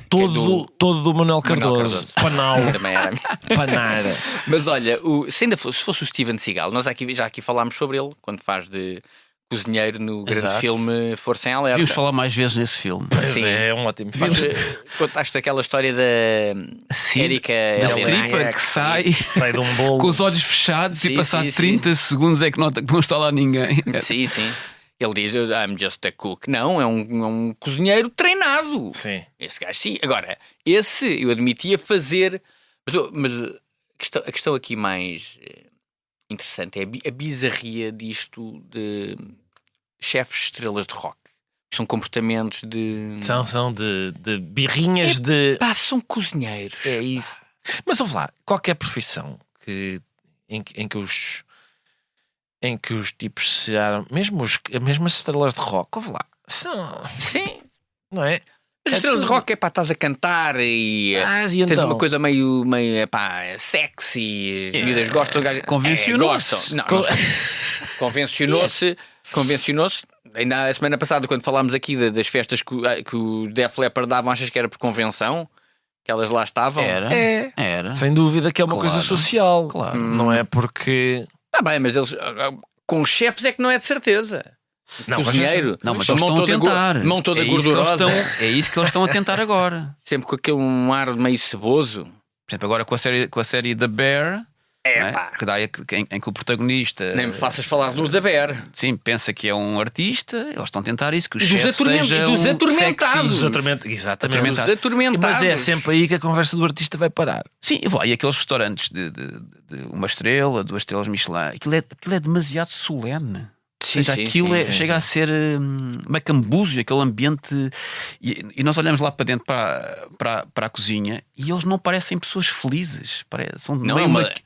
todo o Manuel Cardoso. Panal. Também era. Panar. Mas olha, se fosse o Steven Seagal, nós já aqui falámos sobre ele quando faz de cozinheiro no grande Exato. filme Força em Alerta. Devíamos falar mais vezes nesse filme. Pois Sim. é um ótimo Mas, filme. contaste aquela história da Sim, Erika da Helena. stripper que sai Sai de um bolo. com os olhos fechados Sim, e passado sim, 30 segundos é que nota que não está lá ninguém. Sim, sim. Ele diz, I'm just a cook. Não, é um cozinheiro treinado. Sim. Esse gajo, sim. Agora, esse eu admitia fazer. Mas a questão aqui mais interessante é a bizarria disto de chefes estrelas de rock. São comportamentos de. São de birrinhas de. Pá, são cozinheiros. É isso. Mas ouve lá, qualquer profissão em que os tipos se armam, mesmo as estrelas de rock, ouve lá, são, Sim. não é? Mas estrela de rock é pá, estás a cantar e. E Tens então? uma coisa meio pá, sexy, as miúdas gostam, Convencionou-se. gostam. Não, convencionou-se. Ainda a semana passada, quando falámos aqui das festas que o Def Leppard davam, achas que era por convenção? Que elas lá estavam? Era. Sem dúvida que é uma Claro. coisa social. Claro. Não é porque. Está bem, mas eles com os chefes é que não é de certeza. Não, mas Cozinheiro. Não, mas a eles mão estão a toda tentar. Mão toda É isso que eles gordurosa. é isso que eles estão a tentar agora. Sempre com aquele ar meio ceboso. Por exemplo, agora com a série The Bear, É não é? pá. que dá em que o protagonista Nem me faças falar no Zaber. sim, pensa que é um artista, eles estão a tentar isso, que o Dos chefe atormentados. seja Dos um atormentados. sexy. Exatamente. Os atormentados. Mas é sempre aí que a conversa do artista vai parar. Sim, e aqueles restaurantes de uma estrela, 2 estrelas Michelin, aquilo é demasiado solene. Sim, Ou seja, sim, aquilo sim, chega a ser macambúzio, aquele ambiente. E nós olhamos lá para dentro para a cozinha e eles não parecem pessoas felizes. São Não,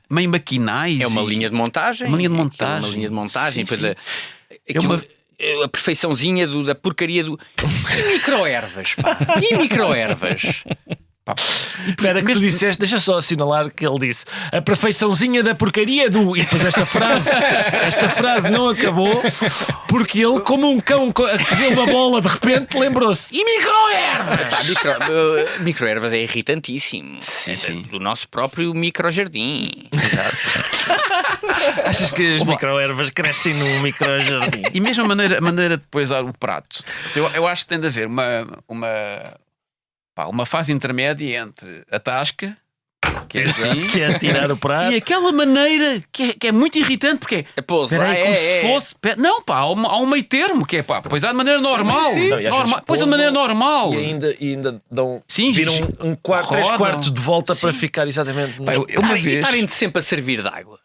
meio maquinais. É uma linha de montagem. Uma linha de Aquilo montagem. É uma linha de montagem. Sim, Pois sim. a perfeiçãozinha da porcaria do. E microervas, pá. E microervas. Espera que tu disseste, deixa só assinalar que ele disse a perfeiçãozinha da porcaria do. E depois esta frase não acabou porque ele, como um cão que vê uma bola, de repente lembrou-se. E microervas! Pá, microervas é irritantíssimo. Sim, sim. Do nosso próprio microjardim. Achas que as microervas crescem num microjardim? E mesmo a maneira de pesar o prato. Eu acho que tem de haver uma fase intermédia entre a tasca, que é assim, Que é tirar o prato. e aquela maneira que é muito irritante, porque É pouso. espera aí, como se fosse. Não, pá, há um meio termo que é pá, pois há de maneira normal. Sim. Não, e às Normal. vezes Pois há de maneira normal. E ainda dão. Sim, viram três rodam. quartos de volta Sim. para ficar exatamente. Pá, eu uma E vez. estarem-te sempre a servir de água.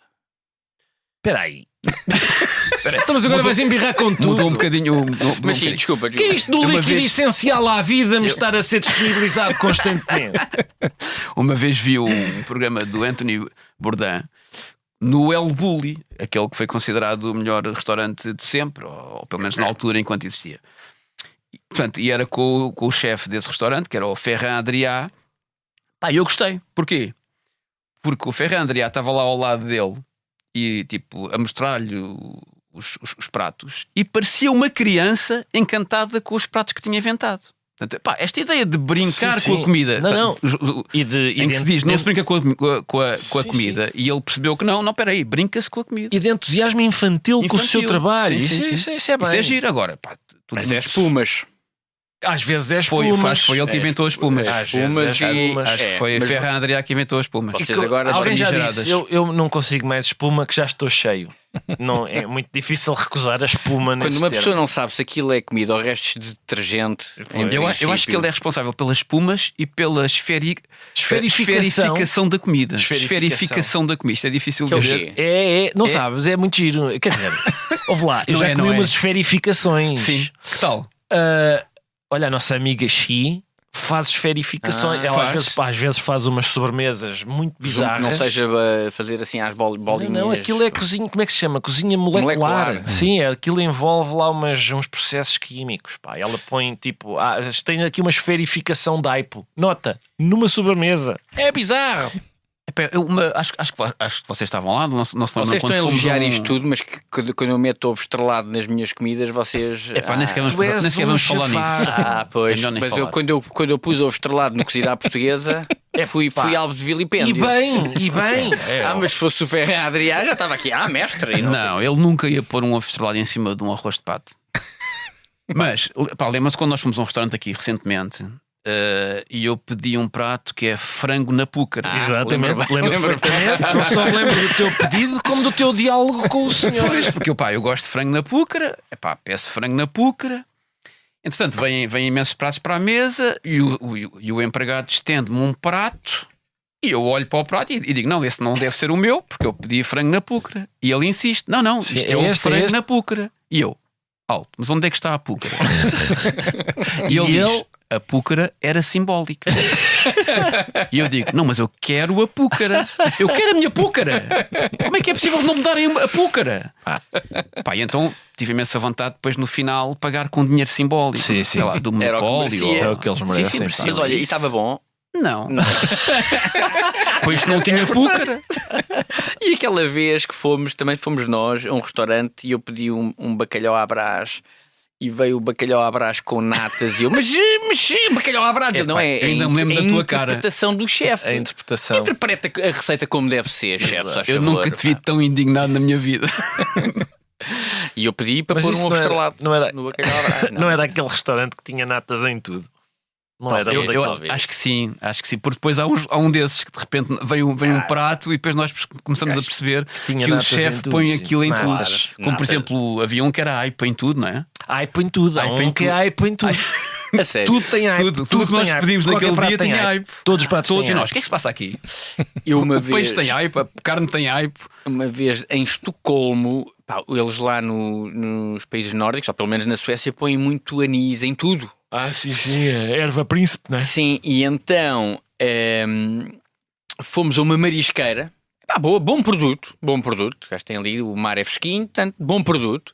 Espera aí. Então, mas agora vais embirrar com tudo. Mudou um bocadinho. Mas sim, desculpa. Que é isto do Uma líquido vez- essencial à vida me estar a ser disponibilizado constantemente? Uma vez vi um programa do Anthony Bourdain no El Bulli, aquele que foi considerado o melhor restaurante de sempre, ou pelo menos na altura enquanto existia. Portanto, e era com o chefe desse restaurante, que era o Ferran Adrià. Pá, eu gostei. Porquê? Porque o Ferran Adrià estava lá ao lado dele e tipo a mostrar-lhe os pratos e parecia uma criança encantada com os pratos que tinha inventado. Portanto, pá, esta ideia de brincar Sim, com sim. a comida, Não. portanto, em que se diz não se brinca com a Sim, comida, e ele percebeu que não, peraí, brinca-se com a comida. E de entusiasmo infantil com o seu Infantil. trabalho. Sim, sim, sim. Isso é bem. Isso é giro. Agora, pá, Mas é espumas. Às vezes é Foi espumas. ele que inventou as espumas. Às vezes espumas é espumas. Acho que foi a mas- Ferran Adrià que inventou as espumas. Vocês agora Alguém já mijarradas. disse, eu não consigo mais espuma, que já estou cheio. Não, é muito difícil recusar a espuma Quando nesse uma termo. pessoa não sabe se aquilo é comida ou restos de detergente, Eu acho que ele é responsável pelas espumas e pela esferificação da comida. Esferificação da comida. Isto é difícil Que é o de quê? dizer. Não sabes, é muito giro. Quer dizer, ouve lá, eu Não já é, comi não é. umas esferificações. Sim. Que tal? Olha, a nossa amiga Xi faz esferificações. Ela às vezes faz umas sobremesas muito bizarras. Não seja fazer assim às bolinhas. Não, aquilo é cozinha, como é que se chama? Cozinha molecular. Molecular. Sim, aquilo envolve lá uns processos químicos. Pá. Ela põe tipo, tem aqui uma esferificação de aipo. Nota, numa sobremesa. É bizarro. Acho que vocês estavam lá, não se lembram Vocês estão quando a fomos elogiar a um- isto tudo, mas que quando eu meto ovo estrelado nas minhas comidas, vocês. Nem sequer tu és vamos um falar nisso. chafado. Pois, Melhor nem mas falar. quando eu pus ovo estrelado no cozido à portuguesa, fui alvo de vilipêndio. E bem. Mas se fosse o Ferreira Adrià, já estava aqui. Mestre. E não sei. Não, ele nunca ia pôr um ovo estrelado em cima de um arroz de pato. Mas, lembra-se quando nós fomos a um restaurante aqui recentemente e eu pedi um prato que é frango na púcara. Exatamente, lembro perfeitamente. Não só lembro do teu pedido, como do teu diálogo com o senhor. Porque eu gosto de frango na púcara, peço frango na púcara. Entretanto, vêm imensos pratos para a mesa e o empregado estende-me um prato e eu olho para o prato e digo: não, esse não deve ser o meu, porque eu pedi frango na púcara. E ele insiste: não, Sim, isto é o frango este. na púcara. E eu: alto, mas onde é que está a púcara? E ele diz: a púcara era simbólica. E eu digo: não, mas eu quero a púcara. Eu quero a minha púcara. Como é que é possível não me darem a púcara? E então tive imensa vontade depois no final pagar com dinheiro simbólico. Sim. Sei lá, do Era o que monopólio. merecia. É o que eles merecem. sim, pá. Mas olha, e estava bom. Não. Pois não tinha púcara. E aquela vez que também fomos nós a um restaurante e eu pedi um bacalhau à Brás e veio o bacalhau à Brás com natas e eu, mas bacalhau à Brás, não é? eu ainda me lembro da tua cara. A interpretação do chefe. A interpretação. Interpreta a receita como deve ser, chefe. faz Eu favor, nunca te vi pá. tão indignado na minha vida. E eu pedi para Mas pôr isso um ovo não era- estrelado não era- no bacalhau à Brás. Não era aquele restaurante que tinha natas em tudo. Não era Talvez, um Eu daqueles. talvez. acho que sim, porque depois há um desses que de repente vem um prato e depois nós começamos a perceber tinha que o natas em chefe tudo, põe sim. aquilo em tudo. Natas. Como por Natas. exemplo, havia um que era aipo em tudo, não é? Ai, põe tudo. Há Ai, um põe que tudo. ai, põe tudo. A sério. Tudo tem ai. Tudo que nós tem ai. pedimos Qualquer naquele prato dia tem tinha ai. aipo. Todos os pratos Todos têm e nós. ai. O que é que se passa aqui? Eu O peixe tem aipo, a carne tem aipo. Uma vez em Estocolmo, eles lá nos países nórdicos, ou pelo menos na Suécia, põem muito anis em tudo. Sim, a erva príncipe, não é? Sim, e então fomos a uma marisqueira. Bom produto. Já tem ali, o mar é fresquinho, portanto, bom produto.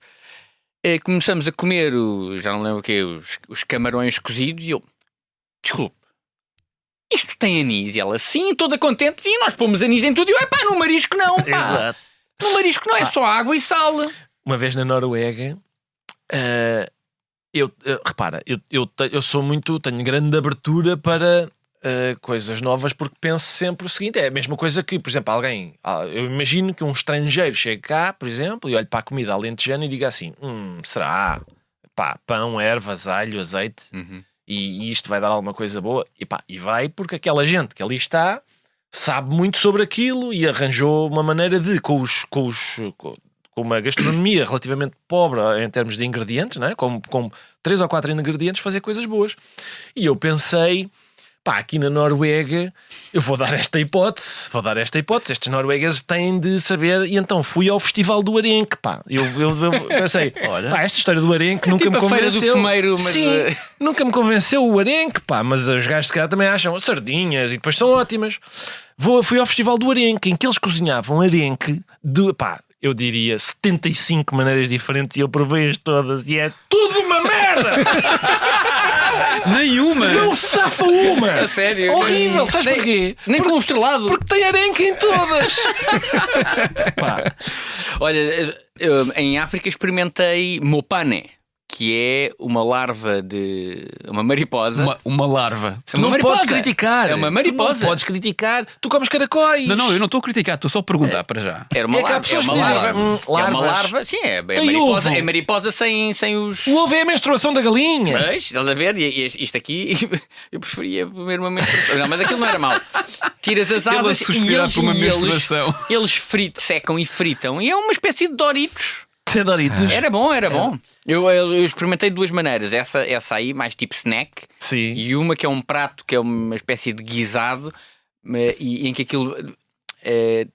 Começamos a comer, já não lembro o quê, os camarões cozidos e eu, desculpe, isto tem anis? E ela, sim, toda contente, e nós pomos anis em tudo. E eu, no marisco não, pá. Exato. No marisco não, é só água e sal. Uma vez na Noruega, repara, eu sou tenho grande abertura para coisas novas, porque penso sempre o seguinte: é a mesma coisa que, por exemplo, eu imagino que um estrangeiro chegue cá, por exemplo, e olhe para a comida alentejana e diga assim: será? Pá, pão, ervas, alho, azeite, e isto vai dar alguma coisa boa? E vai, porque aquela gente que ali está sabe muito sobre aquilo e arranjou uma maneira de, com uma gastronomia relativamente pobre em termos de ingredientes, não é? com 3 ou 4 ingredientes, fazer coisas boas. E eu pensei: aqui na Noruega eu vou dar esta hipótese, estes noruegueses têm de saber. E então fui ao Festival do Arenque, eu pensei: esta história do Arenque nunca tipo me a feira do convenceu. fumeiro, mas, Sim, nunca me convenceu o Arenque, mas os gajos se calhar também acham sardinhas e depois são ótimas. Fui ao Festival do Arenque, em que eles cozinhavam arenque eu diria 75 maneiras diferentes, e eu provei-as todas e é tudo uma merda! Nenhuma! Não safa uma! A sério? Horrível! Sabes porquê? Nem com o estrelado. Porque tem arenque em todas! Olha, em África experimentei mopane, que é uma larva de uma mariposa. Uma larva. É uma Não mariposa. podes criticar! É uma Tu mariposa. não podes criticar! Tu comes caracóis! Não, eu não estou a criticar, estou só a perguntar para já. Era uma É que há larva. pessoas É uma que dizem, larva. É uma larvas. larva. Sim, é Tem mariposa. ovo. É mariposa sem os. O ovo é a menstruação da galinha! Mas, estás a ver? E isto aqui, eu preferia comer uma menstruação. Não, mas aquilo não era mau. Tiras as Ele a asas suspirar por uma menstruação. eles secam e fritam. E é uma espécie de Doritos. Ser Doritos. Era bom, era bom. Eu experimentei de duas maneiras. Essa aí, mais tipo snack. Sim. E uma que é um prato, que é uma espécie de guisado, e em que aquilo...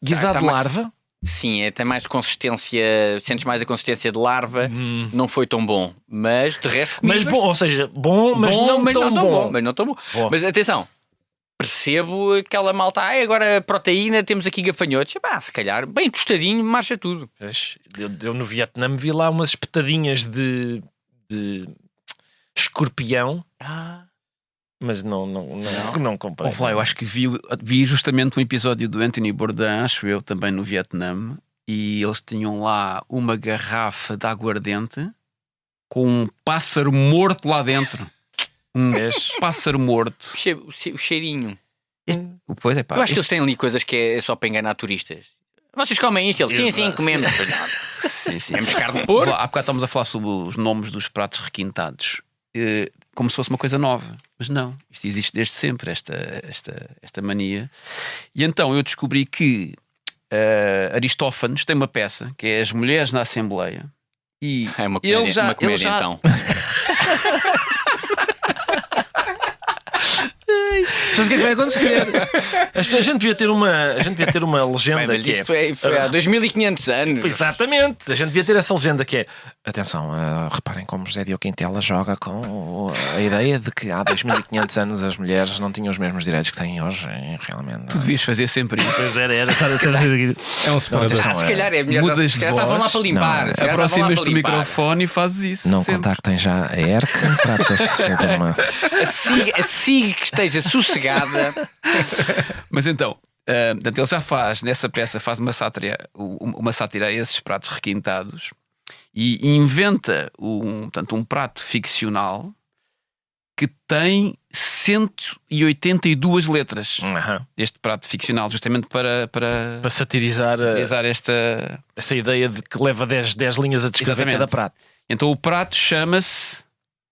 Guisado tá de mais- larva? Sim, tem mais consistência, sentes mais a consistência de larva. Não foi tão bom. Mas de resto... comi Mas bastante. bom, ou seja, bom, mas não tão bom. Mas não tão bom. Bom. Mas atenção, percebo aquela malta, agora proteína, temos aqui gafanhotos. Se calhar, bem tostadinho, marcha tudo. Pois, eu no Vietnã vi lá umas espetadinhas de escorpião Mas não comprei. Ouve lá, eu acho que vi justamente um episódio do Anthony Bourdain, acho eu, também no Vietnã, e eles tinham lá uma garrafa de aguardente com um pássaro morto lá dentro. Um pássaro morto. O cheirinho. Pois é, pá. Eu acho que eles têm ali coisas que é só para enganar turistas. Vocês comem isto? Eles, sim, comemos. Sim. Temos carne de porco. Há bocado estamos a falar sobre os nomes dos pratos requintados, como se fosse uma coisa nova. Mas não, isto existe desde sempre, esta mania. E então eu descobri que Aristófanes tem uma peça que é As Mulheres na Assembleia. E É uma comédia, então. Sabes o que é que vai acontecer? A gente devia ter uma legenda Bem, que isso foi há 2500 anos. Exatamente. A gente devia ter essa legenda que é: atenção, reparem como José Diogo Quintela joga com a ideia de que há 2500 anos as mulheres não tinham os mesmos direitos que têm hoje. Realmente. Tu devias fazer sempre isso. Pois era. É um separador. Se calhar é melhor. Mudas Se de calhar estavam voz. lá para limpar. Não, se calhar estavam lá Aproximas-te para do limpar. microfone e fazes isso. Não sempre. contactem já a ERC. Trata-se de uma. A SIG que esteja sossegada. Mas então, portanto, ele já faz, nessa peça, faz uma sátira a esses pratos requintados e inventa um prato ficcional que tem 182 letras. Este prato ficcional, justamente para satirizar esta... ideia de que leva 10 linhas a descrever Exatamente. cada prato. Então o prato chama-se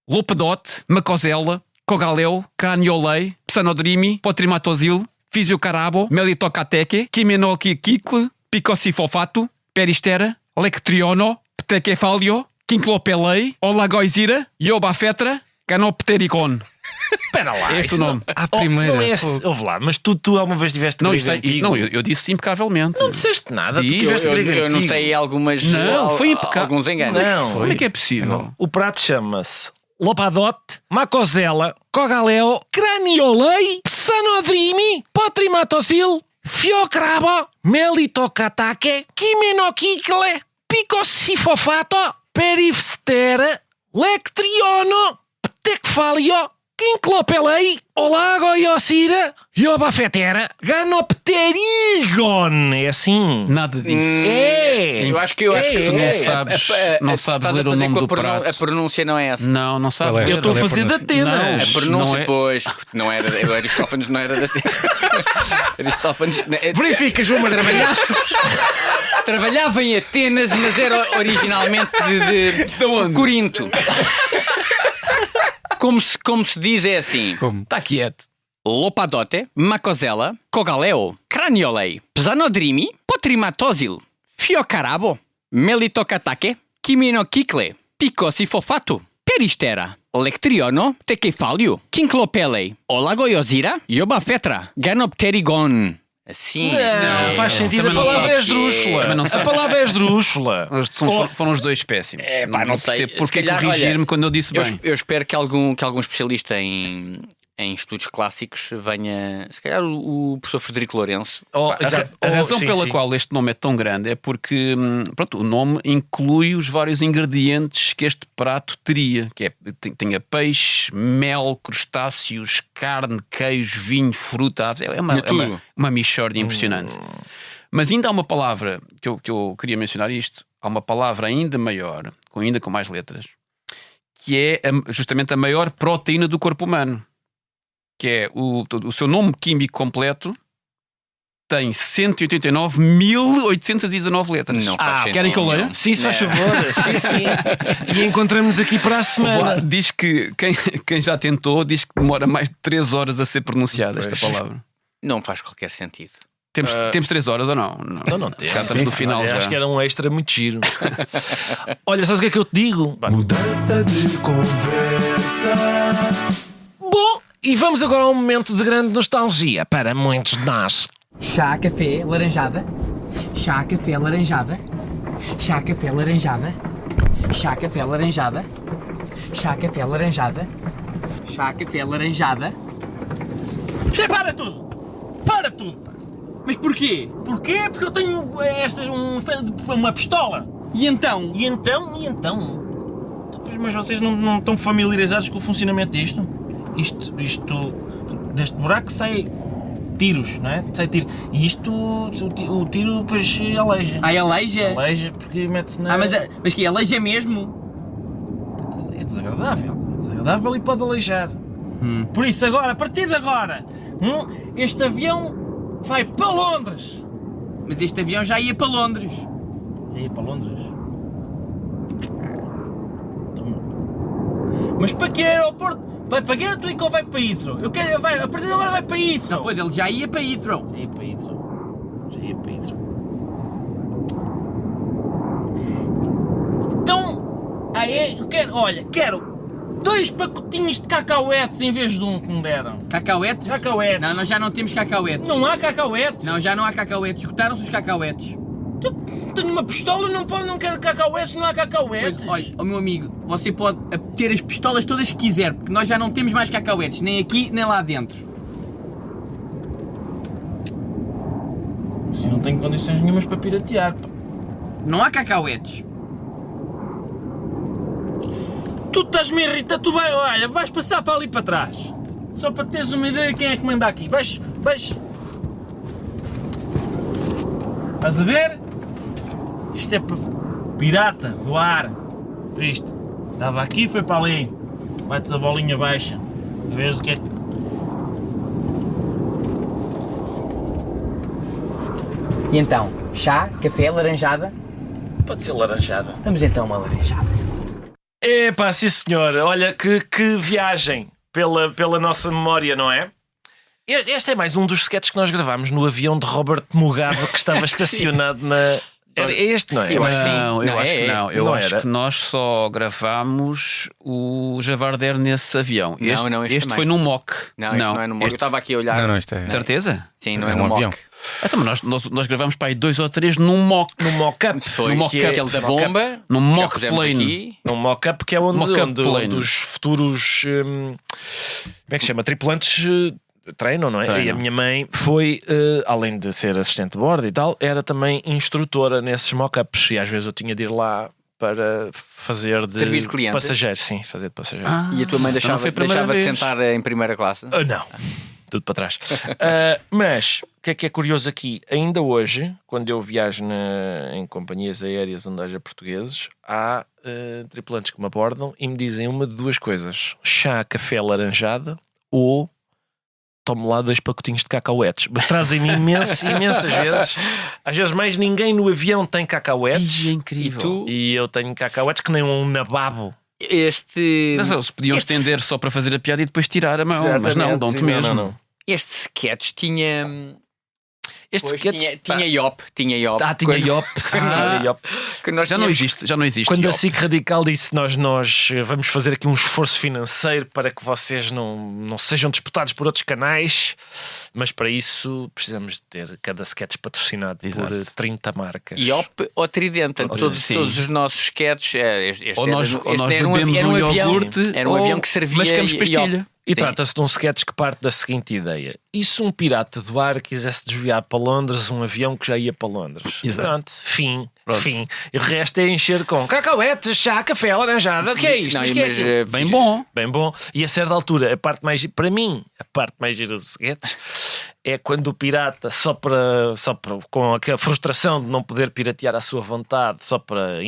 Lopadote, Macosela, Cogaléu, Craniolei, Psanodrimi, Potrimatosil, Fisiocarabo, Melitocateque, Quimenolquiquicle, Picocifofato, Peristera, Lectriono, Ptequefalio, Quinclopelei, Olagoizira, Iobafetra, Canoptericon. Espera lá. Este o nome. À primeira. Não é esse. Ouve lá, mas tu alguma vez tiveste Não, grego isto é, antigo? não, eu disse impecavelmente. Não disseste nada. Tu Diz. tiveste grego Eu antigo. notei algumas. Não, foi impecável. Alguns enganos. Não. Como é que é possível? O prato chama-se Lopadote, Macosela, Cogaléu, Craniolei, Psanodrimi, Potrimatosil, Fiocrabo, Melitocataque, Quimenoquicle, Picocifofato, Perifstera, Lectriono, Ptecfalio, Quinclopelei, Olagoiocira, Iobafetera, Ganopterigon. É assim. Nada disso. Eu acho que tu não sabes ler o nome do prato. A pronúncia não é essa. Não sabes Qual é? ler. Eu estou a fazer da Não, Atenas. A pronúncia, não é- pois, porque não era. O Aristófanes não era da Aristófanes Verifica, João Martinho. trabalhava em Atenas, mas era originalmente de Corinto. Como se diz é assim: Está quieto. Lopadote, Macosela, Cogaléu, Craniolei, Psanodrimi, Potrimatosil, Fiocarabo, Melitocataque, Quimenoquicle, Picocifofato, Peristera, Lectriono, Tequefalio, Quinclopelei, Olagoiozira, Iobafetra, Ganopterigon. Assim. Não, faz sentido. A Também não palavra é sabes. esdrúxula. Também não A sabes. palavra é esdrúxula. Foram os dois péssimos. Não sei. percebo porque Se calhar, corrigir-me olha, quando eu disse bem. Eu espero que algum especialista em estudos clássicos venha. Se calhar o professor Frederico Lourenço. A razão pela qual este nome é tão grande é porque pronto, o nome inclui os vários ingredientes que este prato teria, que é, tem peixe, mel, crustáceos, carne, queijo, vinho, fruta, aves. É uma mixórdia impressionante. Mas ainda há uma palavra que eu queria mencionar isto, há uma palavra ainda maior, ainda com mais letras, que é justamente a maior proteína do corpo humano, que é o seu nome químico completo tem 189.819 letras. Não faz sentido. Querem que eu leia? Sim, se faz favor. Sim. E encontramos aqui para a semana. Diz que quem já tentou diz que demora mais de 3 horas a ser pronunciada esta palavra. Não faz qualquer sentido. Temos 3 horas ou não? Não temos. Já estamos no final. Olha, já. acho que era um extra muito giro. Olha, sabes o que é que eu te digo? Mudança de conversa. Bom, e vamos agora a um momento de grande nostalgia para muitos de nós. Chá, café, laranjada. Chá, café, laranjada. Chá, café, laranjada. Chá, café, laranjada. Chá, café, laranjada. Chá, café, laranjada. Você para tudo! Para tudo! Pá. Mas porquê? Porquê? Porque eu tenho uma pistola. E então? E então? Mas vocês não estão familiarizados com o funcionamento disto? isto deste buraco sai tiros, não é? Sai tiro. E isto, o tiro depois aleija. Aleija? Aleija porque mete-se na... Mas que aleija mesmo? É desagradável. É desagradável e pode aleijar. Por isso agora, a partir de agora, este avião vai para Londres. Mas este avião já ia para Londres. Já ia para Londres? Mas para que aeroporto? Vai para Gatwick ou vai para Heathrow? A partir de agora vai para Heathrow. Não, pois ele já ia para Heathrow. Já ia para Heathrow. Então, quero 2 pacotinhos de cacauetes em vez de um que me deram. Cacauetes? Cacauetes. Não, nós já não temos cacauetes. Não há cacauetes. Não, já não há cacauetes. Esgotaram-se os cacauetes. Tenho uma pistola, não quero cacauetes, não há cacauetes. Olha, ó meu amigo, você pode ter as pistolas todas que quiser, porque nós já não temos mais cacauetes, nem aqui, nem lá dentro. Assim não tenho condições nenhumas para piratear. Pá. Não há cacauetes. Tu estás-me a irritar, vais passar para ali para trás. Só para teres uma ideia de quem é que manda aqui. Vais. Estás a ver? Isto é pirata do ar. Isto. Estava aqui, foi para ali. Vai-te a bolinha baixa. A ver o que é que... E então, chá, café, laranjada? Pode ser laranjada. Vamos então a uma laranjada. Epá, sim senhor. Olha que viagem pela nossa memória, não é? Este é mais um dos sketches que nós gravámos no avião de Robert Mugabe que estava estacionado na... É este, não é? Eu acho que sim. Eu acho que não. Eu Não acho era. que nós só gravámos o Javarder nesse avião. Este também. foi num mock. Não, isto não é no mock. Eu estava aqui a olhar. Não, isto é... Certeza? Sim, não é É no um mock. avião. Então, mas nós gravámos para aí 2 ou 3 num mock. No mock-up. Foi No mock-up. aquele da bomba. Num já mock pusemos plane. aqui. Num mock-up que é onde Mock-up plane. os futuros... como é que se chama? Tripulantes... treinam, não é? Treinam. E a minha mãe foi, além de ser assistente de bordo e tal, era também instrutora nesses mock-ups e às vezes eu tinha de ir lá para fazer de Servir de cliente? passageiro, sim, fazer de passageiro. E a tua mãe Então não foi a primeira deixava de vez. sentar em primeira classe? Não, tudo para trás. Mas o que é curioso aqui? Ainda hoje, quando eu viajo em companhias aéreas onde haja portugueses, há tripulantes que me abordam e me dizem uma de 2 coisas: chá, café, laranjada, ou tomo lá 2 pacotinhos de cacauetes. Trazem-me imensas vezes. Às vezes mais ninguém no avião tem cacauetes. É incrível. E tu? E eu tenho cacauetes que nem um nababo. Mas eles podiam estender só para fazer a piada e depois tirar a mão. Mas não, Exatamente, dão-te sim, mesmo. não. Este sketch tinha... Este Pois, sketch... tinha IOP. Tinha IOP. tinha Quando- IOP. Tinha IOP. que nós Já não tínhamos- existe. Quando a IOP. SIC Radical disse nós vamos fazer aqui um esforço financeiro para que vocês não sejam disputados por outros canais, mas para isso precisamos de ter cada sketch patrocinado Exato. por 30 marcas. IOP ou Tridente. Portanto, Sim. todos os nossos sketches... Este Ou nós era um bebemos avião, um era um avião, iogurte era um ou avião que servia mascamos pastilha. IOP. E Sim. trata-se de um sketch que parte da seguinte ideia: e se um pirata do ar quisesse desviar para Londres um avião que já ia para Londres? Exato. Pronto, fim. E o resto é encher com cacauetes, chá, café, laranjada. O que é isto? Não, Mas que é mas, aquilo? Bem bom. Bem bom. E a certa altura, para mim, a parte mais gira do sketch é quando o pirata, só para com aquela frustração de não poder piratear à sua vontade, só para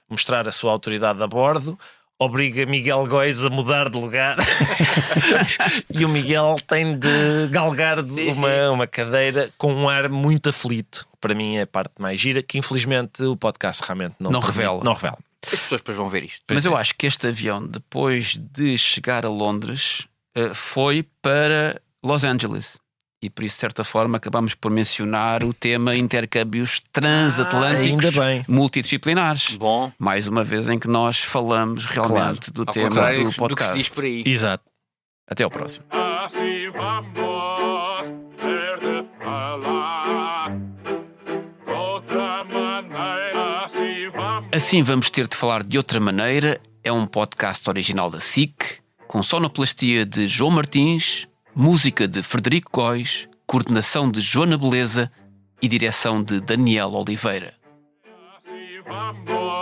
mostrar a sua autoridade a bordo, obriga Miguel Góis a mudar de lugar e o Miguel tem de galgar uma cadeira com um ar muito aflito. Para mim é a parte mais gira, que infelizmente o podcast realmente não revela. Não revela. As pessoas depois vão ver isto. Mas eu acho que este avião, depois de chegar a Londres, foi para Los Angeles. E por isso, de certa forma, acabamos por mencionar o tema intercâmbios transatlânticos ainda bem. multidisciplinares. Bom. Mais uma vez em que nós falamos realmente do Ao tema contrário do do que se podcast. diz por aí. Exato. Até ao próximo. Así vamos ter de falar. Outra maneira, assim vamos. Assim vamos ter de falar de outra maneira. É um podcast original da SIC, com sonoplastia de João Martins, música de Frederico Góis, coordenação de Joana Beleza e direção de Daniel Oliveira. Así vamos.